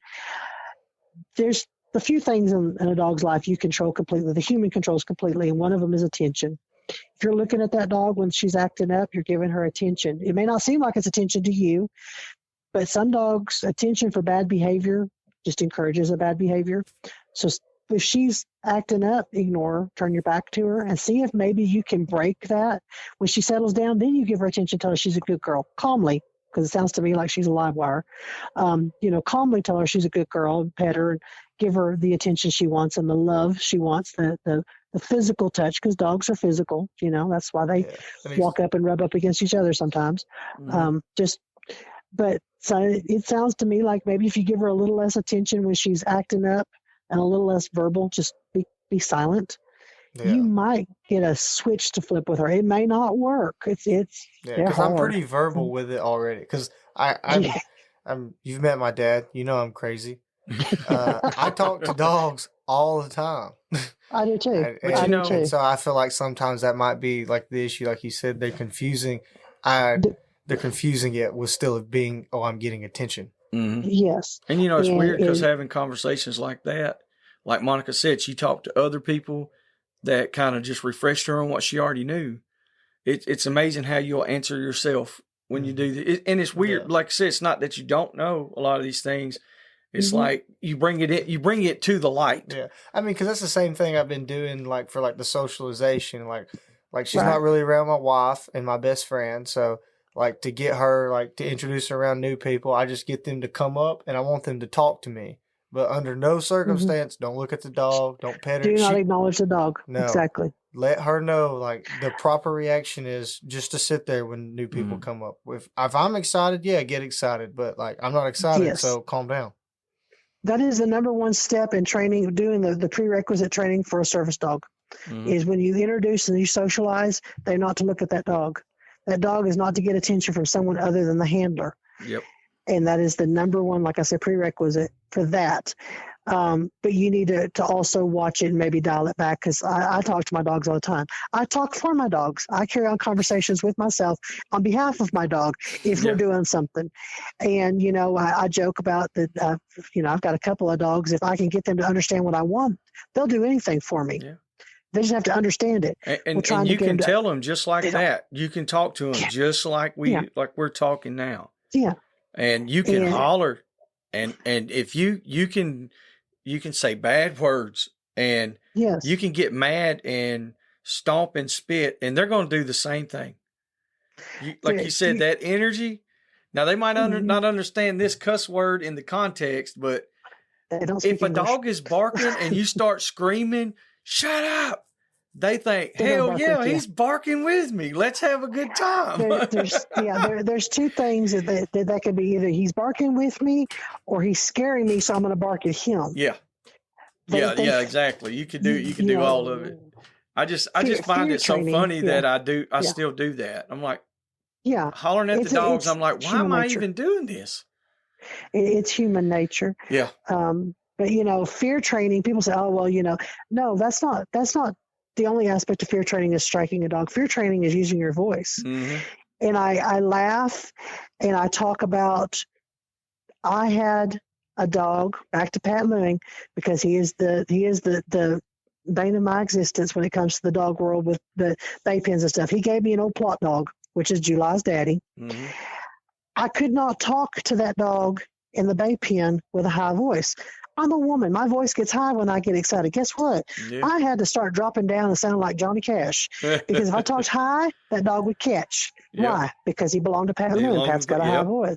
B: There's the few things in a dog's life you control completely, the human controls completely, and one of them is attention. If you're looking at that dog when she's acting up, you're giving her attention. It may not seem like it's attention to you, but some dogs' attention for bad behavior just encourages a bad behavior. So if she's acting up, ignore her, turn your back to her, and see if maybe you can break that. When she settles down, then you give her attention, tell her she's a good girl, calmly, because it sounds to me like she's a live wire. Calmly tell her she's a good girl, and pet her, and give her the attention she wants and the love she wants, the physical touch, because dogs are physical. That's why they walk up and rub up against each other sometimes. But so it sounds to me like maybe if you give her a little less attention when she's acting up and a little less verbal, just be silent. Yeah. You might get a switch to flip with her. It may not work. Because
C: I'm pretty verbal with it already. Because you've met my dad. I'm crazy. I talk to dogs all the time.
B: I do too.
C: And so I feel like sometimes that might be like the issue. Like you said, they're confusing. They're confusing it with still being, I'm getting attention.
A: Mm-hmm.
B: Yes.
A: And it's weird because having conversations like that, like Monica said, she talked to other people that kind of just refreshed her on what she already knew. It's amazing how you'll answer yourself when you do this. And it's weird. Yeah. Like I said, it's not that you don't know a lot of these things. It's like you bring it to the light.
C: Yeah. I mean, because that's the same thing I've been doing, like for like the socialization. Like she's not really around my wife and my best friend. So like to get her, like to introduce her around new people, I just get them to come up and I want them to talk to me. But under no circumstance, don't look at the dog, don't pet her.
B: Do not acknowledge the dog. No. Exactly.
C: Let her know, like, the proper reaction is just to sit there when new people come up. If I'm excited, get excited. But, like, I'm not excited, so calm down.
B: That is the number one step in training, doing the prerequisite training for a service dog, is when you introduce and you socialize, they're not to look at that dog. That dog is not to get attention from someone other than the handler.
A: Yep.
B: And that is the number one, like I said, prerequisite for that. But you need to also watch it and maybe dial it back, because I talk to my dogs all the time. I talk for my dogs. I carry on conversations with myself on behalf of my dog if we're doing something. And, I joke about that, I've got a couple of dogs. If I can get them to understand what I want, they'll do anything for me. Yeah. They just have to understand it.
A: And you can tell them just like that. You can talk to them just like we're talking now.
B: Yeah.
A: And you can holler, and if you can say bad words, and you can get mad and stomp and spit, and they're going to do the same thing. You said, that energy. Now they might not understand this cuss word in the context, but if a dog is barking and you start screaming, "Shut up!" They think, hell yeah, he's barking with me. Let's have a good time.
B: There's two things that could be: either he's barking with me or he's scaring me, so I'm going to bark at him.
A: Yeah. Exactly. You could do all of it. I just find it so funny that I still do that. I'm like, hollering at the dogs. I'm like, why am I even doing this?
B: It's human nature.
A: Yeah.
B: But fear training, people say, oh, well, no, that's not the only aspect of fear training is striking a dog. Fear training is using your voice. Mm-hmm. And I laugh and I talk about, I had a dog, back to Pat Lewing, because he is the bane of my existence when it comes to the dog world with the bay pens and stuff. He gave me an old plot dog, which is July's daddy. Mm-hmm. I could not talk to that dog in the bay pen with a high voice. I'm a woman. My voice gets high when I get excited. Guess what? Yeah. I had to start dropping down and sound like Johnny Cash, because if I talked high, that dog would catch. Yep. Why? Because he belonged to Pat Lewin. Pat's got a high voice.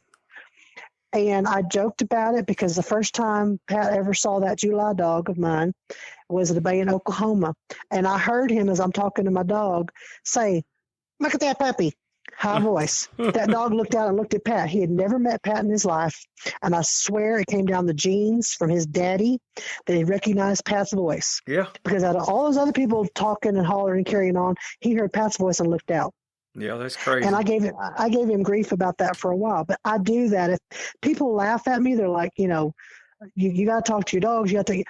B: And I joked about it because the first time Pat ever saw that July dog of mine was at a bay in Oklahoma. And I heard him, as I'm talking to my dog, say, "Look at that puppy." High voice. That dog looked out and looked at Pat. He had never met Pat in his life. And I swear it came down the genes from his daddy that he recognized Pat's voice.
A: Yeah.
B: Because out of all those other people talking and hollering and carrying on, he heard Pat's voice and looked out.
A: Yeah, that's crazy.
B: And I gave him grief about that for a while. But I do that. If people laugh at me, they're like, you got to talk to your dogs. You got to.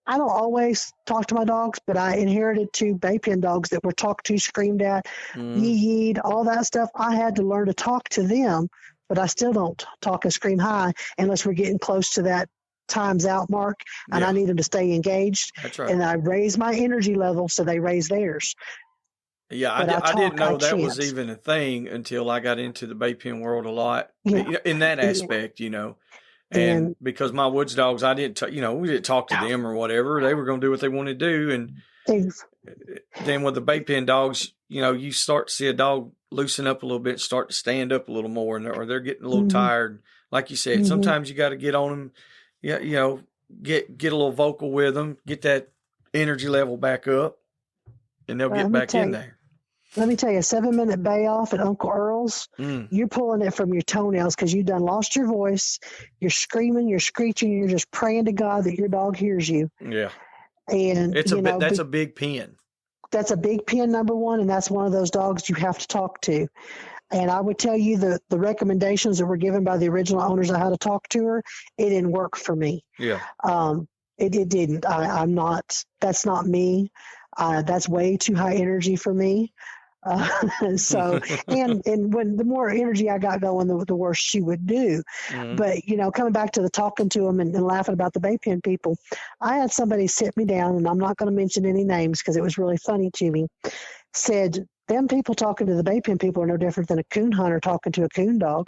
B: I don't always talk to my dogs, but I inherited 2 bay pen dogs that were talked to, screamed at, yee-yeed, all that stuff. I had to learn to talk to them, but I still don't talk and scream high unless we're getting close to that times out, Mark, and I need them to stay engaged.
A: That's right.
B: And I raise my energy level so they raise theirs.
A: Yeah, I didn't know that was even a thing until I got into the bay pen world a lot in that aspect, And because my woods dogs, I didn't, we didn't talk to them or whatever. They were going to do what they wanted to do. And then with the bay pen dogs, you start to see a dog loosen up a little bit, start to stand up a little more, or they're getting a little tired. Like you said, sometimes you got to get on them, get a little vocal with them, get that energy level back up, and they'll get back in there.
B: Let me tell you, a 7-minute bay off at Uncle Earl's, you're pulling it from your toenails because you done lost your voice. You're screaming, you're screeching, you're just praying to God that your dog hears you.
A: Yeah.
B: And
A: that's a big pen. That's
B: a big pen, number one, and that's one of those dogs you have to talk to. And I would tell you the recommendations that were given by the original owners on how to talk to her, it didn't work for me.
A: Yeah.
B: It didn't. I'm not, that's not me. That's way too high energy for me. So, and when the more energy I got going, the worse she would do. But, coming back to the talking to them and laughing about the bay pen people, I had somebody sit me down, and I'm not going to mention any names because it was really funny to me, said, them people talking to the bay pen people are no different than a coon hunter talking to a coon dog.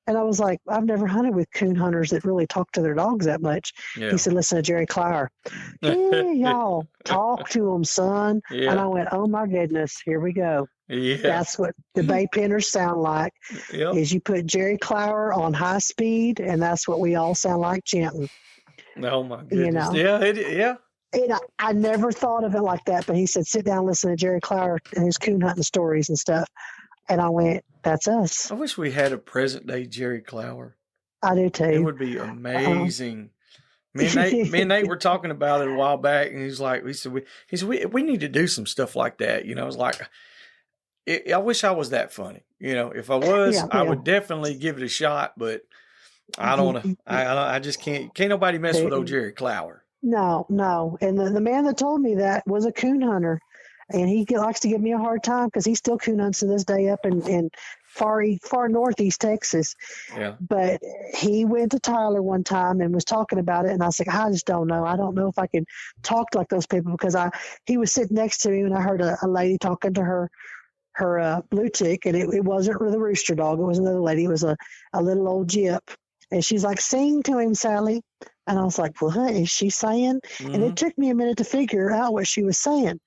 B: And I was like, I've never hunted with coon hunters that really talk to their dogs that much. Yeah. He said, listen to Jerry Clower. Hey, y'all, talk to them, son. Yeah. And I went, oh, my goodness, here we go.
A: Yeah.
B: That's what the bay penners sound like, is you put Jerry Clower on high speed, and that's what we all sound like chanting.
A: Oh, my goodness. Yeah.
B: And I never thought of it like that, but he said, sit down and listen to Jerry Clower and his coon hunting stories and stuff. And I went, that's us.
A: I wish we had a present-day Jerry Clower.
B: I do, too.
A: It would be amazing. Me and Nate were talking about it a while back, and he said, we need to do some stuff like that. I was like, I wish I was that funny. If I was, I would definitely give it a shot, but I don't know. I just can't nobody mess with old Jerry Clower.
B: No. And the man that told me that was a coon hunter. And he likes to give me a hard time because he still coon hunts to this day up in far northeast Texas.
A: Yeah.
B: But he went to Tyler one time and was talking about it, and I was like, I just don't know. I don't know if I can talk like those people because he was sitting next to me and I heard a lady talking to her blue tick, and it wasn't the rooster dog. It was another lady. It was a little old gyp, and she's like, "Sing to him, Sally." And I was like, what is she saying? And it took me a minute to figure out what she was saying.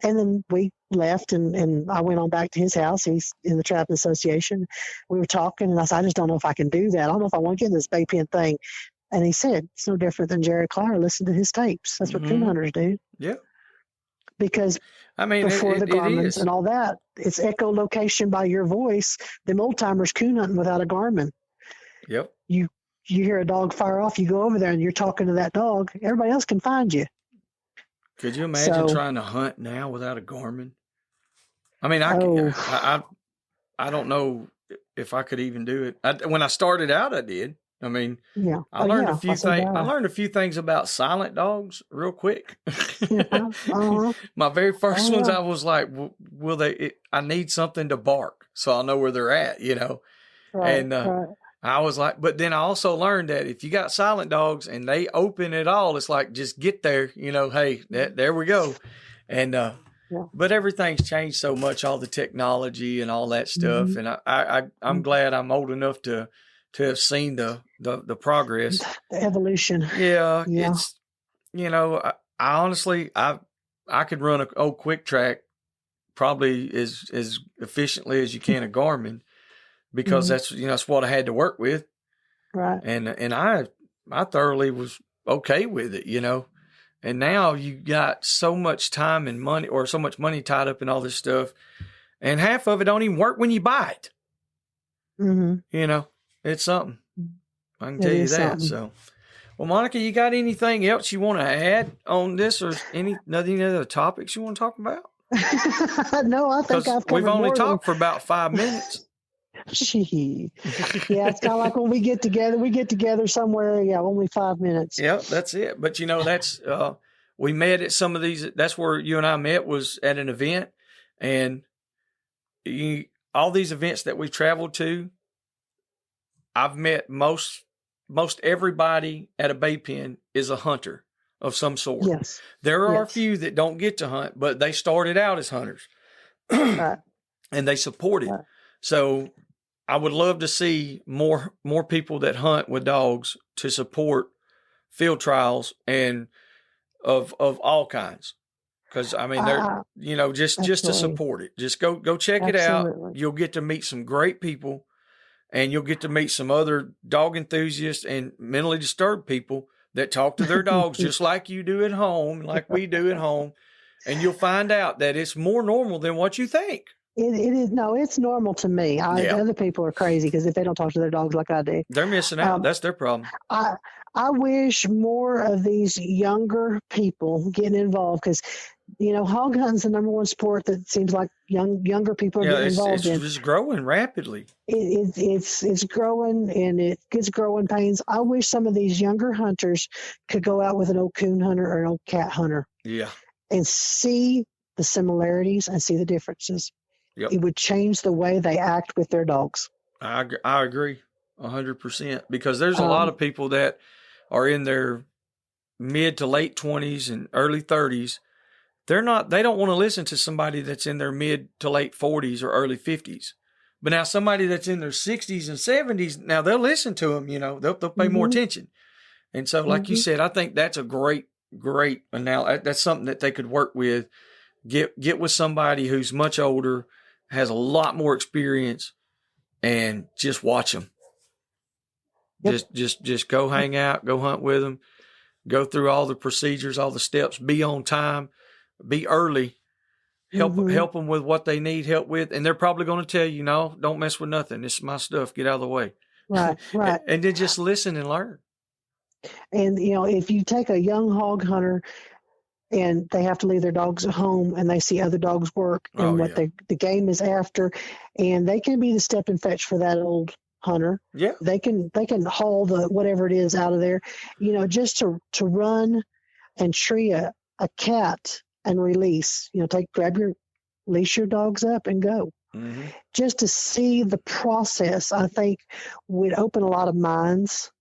B: And then we left, and I went on back to his house. He's in the Trapping Association. We were talking, and I said, I just don't know if I can do that. I don't know if I want to get in this bay pen thing. And he said, it's no different than Jerry Clower. Listen to his tapes. That's what coon hunters do.
A: Yeah.
B: Because before the Garmins and all that, it's echolocation by your voice. Them old timers coon hunting without a Garmin.
A: Yep.
B: You hear a dog fire off, you go over there and you're talking to that dog. Everybody else can find you.
A: Could you imagine trying to hunt now without a Garmin? I mean, I don't know if I could even do it. When I started out, I did. I mean, I learned a few things. I learned a few things about silent dogs real quick. My very first ones, I was like, "Will they? I need something to bark so I'll know where they're at,"
B: Right,
A: and
B: right.
A: I was like, but then I also learned that if you got silent dogs and they open it all, it's like, just get there, hey, there we go. And, but everything's changed so much, all the technology and all that stuff. And I'm glad I'm old enough to have seen the progress.
B: The evolution.
A: Yeah. It's, I honestly, I could run an old quick track probably as efficiently as you can a Garmin. Because that's what I had to work with,
B: right?
A: And I thoroughly was okay with it, And now you got so much time and money, or so much money tied up in all this stuff, and half of it don't even work when you buy it. It's something. I can tell you that. Something. So, well, Monica, you got anything else you want to add on this, or any other topics you want to talk about?
B: No, I think I've covered
A: we've only talked for about 5 minutes.
B: Gee. Yeah, it's kind of like when we get together somewhere, only 5 minutes.
A: Yeah, that's it. But that's we met at some of these, that's where you and I met, was at an event, and all these events that we've traveled to, I've met most most everybody at a bay pen is a hunter of some sort.
B: Yes.
A: There are a few that don't get to hunt, but they started out as hunters.
B: Right.
A: And they support it.
B: Right.
A: So I would love to see more people that hunt with dogs to support field trials and of all kinds. Because I mean, they're just to support it. Just go check it out. You'll get to meet some great people, and you'll get to meet some other dog enthusiasts and mentally disturbed people that talk to their dogs just like you do at home, like we do at home, and you'll find out that it's more normal than what you think.
B: It is. No, it's normal to me. Other people are crazy because if they don't talk to their dogs like I do,
A: they're missing out. That's their problem.
B: I wish more of these younger people getting involved because, hog hunting's the number one sport that seems like younger people are getting involved in.
A: It's growing rapidly.
B: It's growing and it gets growing pains. I wish some of these younger hunters could go out with an old coon hunter or an old cat hunter.
A: Yeah.
B: And see the similarities and see the differences.
A: Yep.
B: It would change the way they act with their dogs.
A: I agree 100% because there's a lot of people that are in their mid to late 20s and early 30s. They don't want to listen to somebody that's in their mid to late 40s or early 50s. But now somebody that's in their 60s and 70s, now they'll listen to them, they'll pay more attention. And so like you said, I think that's a great analogy. That's something that they could work with. Get with somebody who's much older, has a lot more experience, and just watch them. Yep. Just go hang out, go hunt with them, go through all the procedures, all the steps, be on time, be early, help them with what they need help with. And they're probably going to tell you, no, don't mess with nothing. This is my stuff. Get out of the way.
B: Right.
A: And then just listen and learn.
B: And, if you take a young hog hunter and they have to leave their dogs at home and they see other dogs work and the game is after, and they can be the step and fetch for that old hunter.
A: Yeah.
B: They can haul the whatever it is out of there, just to run and tree a cat and release, leash your dogs up and go. Mm-hmm. Just to see the process, I think would open a lot of minds.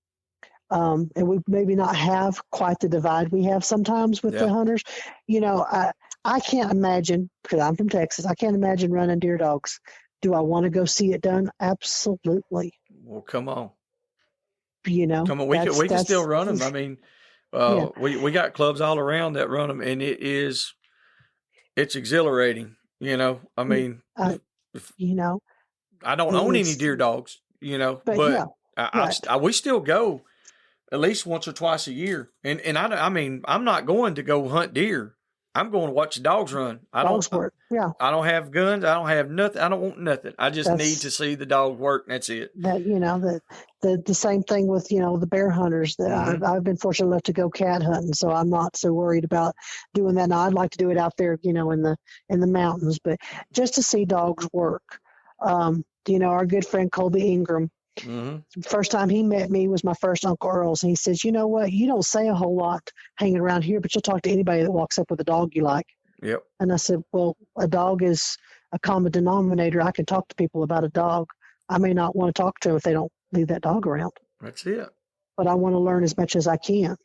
B: And we maybe not have quite the divide we have sometimes with the hunters. I can't imagine, because I'm from Texas, I can't imagine running deer dogs. Do I want to go see it done? Absolutely.
A: Well, come on.
B: Come
A: on. We can still run them. I mean, we got clubs all around that run them, and it's exhilarating. I mean, I don't own any deer dogs. But we still go at least once or twice a year. And I mean, I'm not going to go hunt deer. I'm going to watch the dogs run. I don't have guns. I don't have nothing. I don't want nothing. I just need to see the dog work. And that's it.
B: The same thing with, the bear hunters that I've been fortunate enough to go cat hunting. So I'm not so worried about doing that. Now I'd like to do it out there, in the mountains, but just to see dogs work. Our good friend Colby Ingram, first time he met me was my first Uncle Earl's. And he says, you know what? You don't say a whole lot hanging around here, but you'll talk to anybody that walks up with a dog you like.
A: Yep.
B: And I said, well, a dog is a common denominator. I can talk to people about a dog. I may not want to talk to them if they don't leave that dog around.
A: That's it.
B: But I want to learn as much as I can.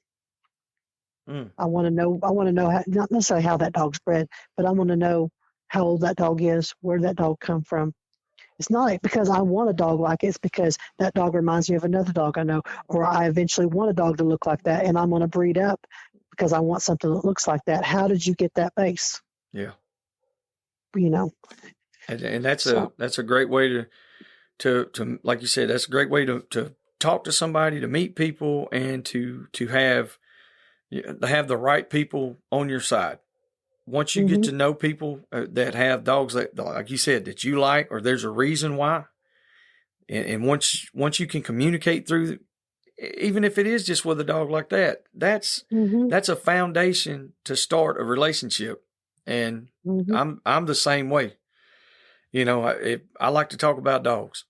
B: I want to know how, not necessarily how that dog's bred, but I want to know how old that dog is, where that dog come from. It's not because I want a dog like it. It's because that dog reminds me of another dog I know, or I eventually want a dog to look like that, and I'm going to breed up because I want something that looks like that. How did you get that base?
A: Yeah.
B: And
A: that's a great way to like you said, that's a great way to talk to somebody, to meet people, and to have the right people on your side. Once you get to know people that have dogs that, like you said, that you like, or there's a reason why, and once you can communicate through, even if it is just with a dog like that, that's a foundation to start a relationship. And I'm the same way. I like to talk about dogs,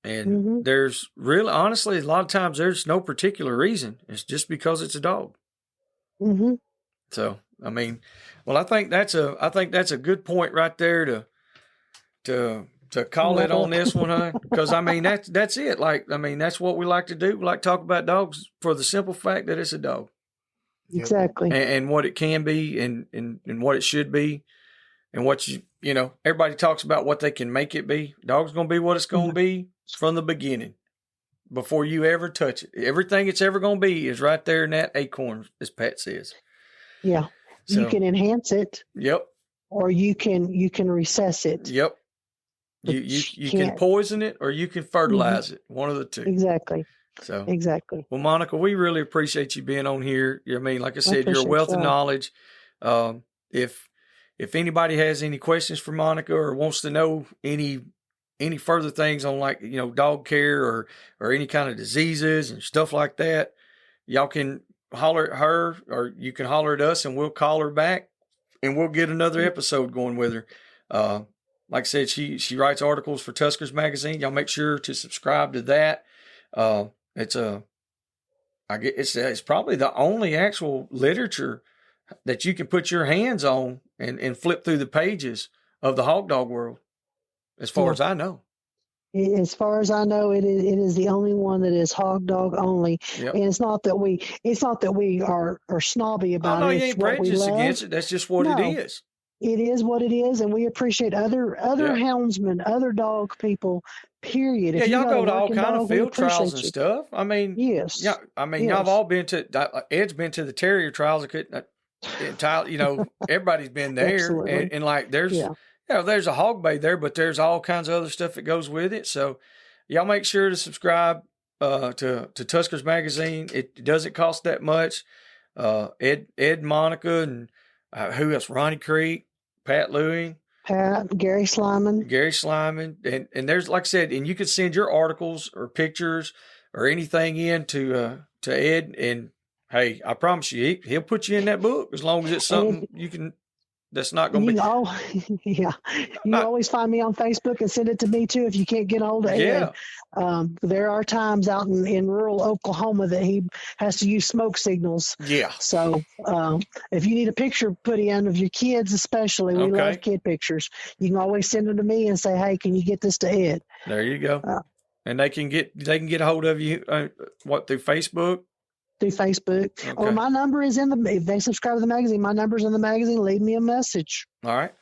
A: and there's really, honestly, a lot of times there's no particular reason. It's just because it's a dog. So, I mean, well, I think that's a good point right there to call it on this one, huh? Because I mean that's it. Like I mean that's what we like to do. We like to talk about dogs for the simple fact that it's a dog.
B: Exactly.
A: And what it can be and what it should be and what you know, everybody talks about what they can make it be. Dog's going to be what it's going to be from the beginning before you ever touch it. Everything it's ever going to be is right there in that acorn, as Pat says.
B: Yeah. So, you can enhance it.
A: Yep.
B: Or you can recess it.
A: Yep. You can poison it or you can fertilize it. One of the two.
B: Exactly.
A: So
B: exactly.
A: Well, Monica, we really appreciate you being on here. I mean, like I said, you're a wealth of knowledge. If anybody has any questions for Monica or wants to know any further things on like, you know, dog care or any kind of diseases and stuff like that, y'all can holler at her or you can holler at us and we'll call her back and we'll get another episode going with her. Like I said, she writes articles for Tuskers Magazine. Y'all make sure to subscribe to that. It's probably the only actual literature that you can put your hands on and flip through the pages of the hog dog world, as far as I know.
B: As far as I know, it is the only one that is hog dog only. Yep. And it's not that we are snobby about it.
A: No, you ain't prejudiced against it. That's just what it is.
B: It is what it is, and we appreciate other houndsmen, other dog people. Period.
A: Yeah, y'all go to all kind of field trials and stuff. I mean,
B: yes.
A: Yeah, I mean, y'all have all been to. Ed's been to the terrier trials. I couldn't. You know, everybody's been there, and like there's, you know, there's a hog bay there, but there's all kinds of other stuff that goes with it. So, y'all make sure to subscribe to Tuskers Magazine. It doesn't cost that much. Ed, Monica, and who else? Ronnie Creek, Pat Louie.
B: Gary
A: Slyman. And there's, like I said, and you can send your articles or pictures or anything in to Ed. And hey, I promise you, he'll put you in that book as long as it's something you can. That's not going to be.
B: You always find me on Facebook and send it to me too if you can't get a hold of Ed. There are times out in rural Oklahoma that he has to use smoke signals.
A: Yeah.
B: So if you need a picture put in of your kids, especially, we love kid pictures. You can always send them to me and say, "Hey, can you get this to Ed?"
A: There you go. And they can get a hold of you. Through Facebook?
B: Through Facebook. Okay. Or my number is if they subscribe to the magazine, my number's in the magazine. Leave me a message.
A: All right.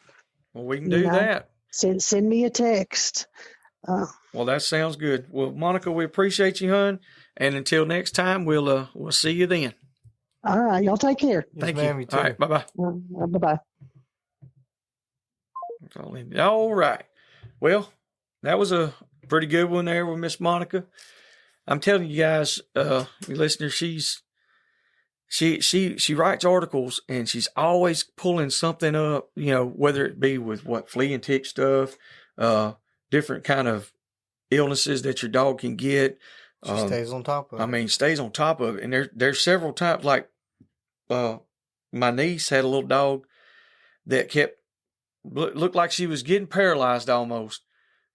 A: Well, we can do that.
B: Send me a text.
A: Well, that sounds good. Well, Monica, we appreciate you, hon. And until next time, we'll see you then.
B: All right. Y'all take care.
A: Thank you. All right. Bye-bye.
B: Bye-bye.
A: All right. Well, that was a pretty good one there with Miss Monica. I'm telling you guys, you listeners, she writes articles and she's always pulling something up, you know, whether it be with flea and tick stuff, different kind of illnesses that your dog can get.
C: She stays on top of it.
A: I mean, stays on top of it. And there's several times, like my niece had a little dog that looked like she was getting paralyzed almost.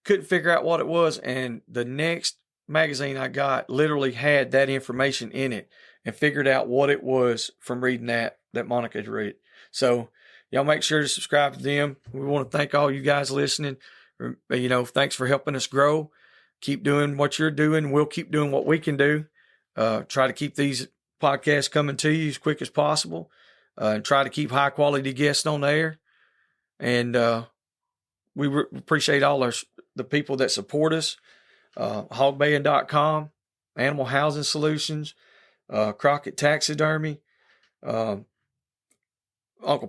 A: Couldn't figure out what it was. And the next magazine I got literally had that information in it and figured out what it was from reading that Monica had read. So y'all make sure to subscribe to them. We want to thank all you guys listening. You know, thanks for helping us grow. Keep doing what you're doing. We'll keep doing what we can do. Try to keep these podcasts coming to you as quick as possible. And try to keep high quality guests on there. And we appreciate all the people that support us. Hogbaying.com, Animal Housing Solutions, Crockett Taxidermy, Uncle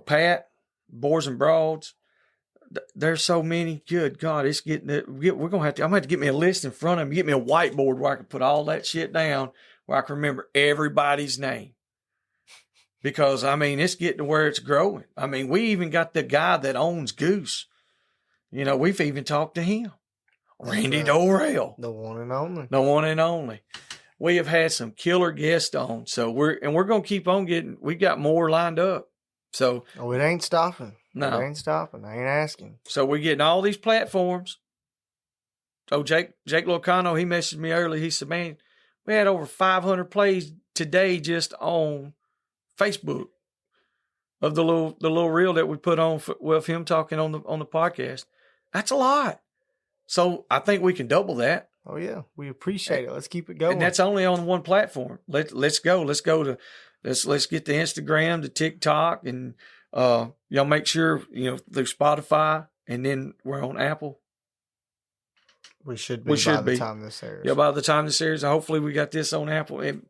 A: Pat, Boars N Broads. There's so many. Good God, it's getting it. I'm gonna have to get me a list in front of me, get me a whiteboard where I can put all that shit down, where I can remember everybody's name. Because I mean, it's getting to where it's growing. I mean, we even got the guy that owns Goose. You know, we've even talked to him. Randy Dorrell.
C: The one and only.
A: The one and only. We have had some killer guests on. So we're going to keep on we got more lined up. So.
C: Oh, it ain't stopping.
A: No.
C: It ain't stopping. I ain't asking.
A: So we're getting all these platforms. Oh, Jake Locano, he messaged me earlier. He said, man, we had over 500 plays today just on Facebook of the little reel that we put on with him talking on the podcast. That's a lot. So I think we can double that.
C: Oh yeah, we appreciate it. Let's keep it going.
A: And that's only on one platform. Let's go. Let's get the Instagram, the TikTok, and y'all make sure through Spotify, and then we're on Apple.
C: We should be by the time this airs.
A: Yeah, by the time this airs, hopefully we got this on Apple. And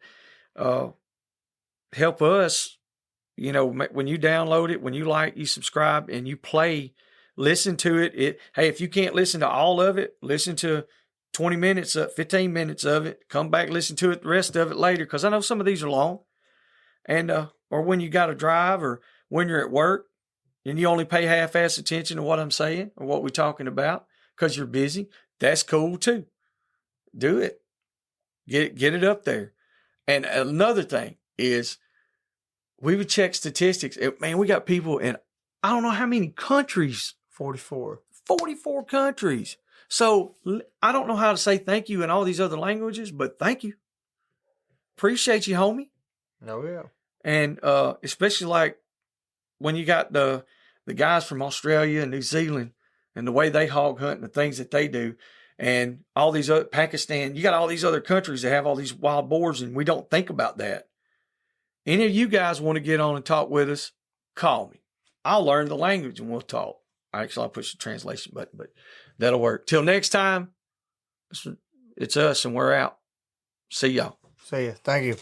A: help us, when you download it, when you like, you subscribe, and you play, listen to it. Hey, if you can't listen to all of it, listen to 20 minutes, 15 minutes of it. Come back, listen to it, the rest of it later, because I know some of these are long. And or when you got to drive, or when you're at work, and you only pay half-ass attention to what I'm saying or what we're talking about because you're busy. That's cool too. Do it. Get it up there. And another thing is, we would check statistics. Man, we got people in I don't know how many countries.
C: 44.
A: 44 countries. So I don't know how to say thank you in all these other languages, but thank you. Appreciate you, homie.
C: Oh yeah.
A: And especially like when you got the guys from Australia and New Zealand, and the way they hog hunt and the things that they do, and all these other Pakistan, you got all these other countries that have all these wild boars, and we don't think about that. Any of you guys want to get on and talk with us, call me. I'll learn the language and we'll talk. Actually, I'll push the translation button, but that'll work. Till next time, it's us and we're out. See y'all.
C: See ya. Thank you.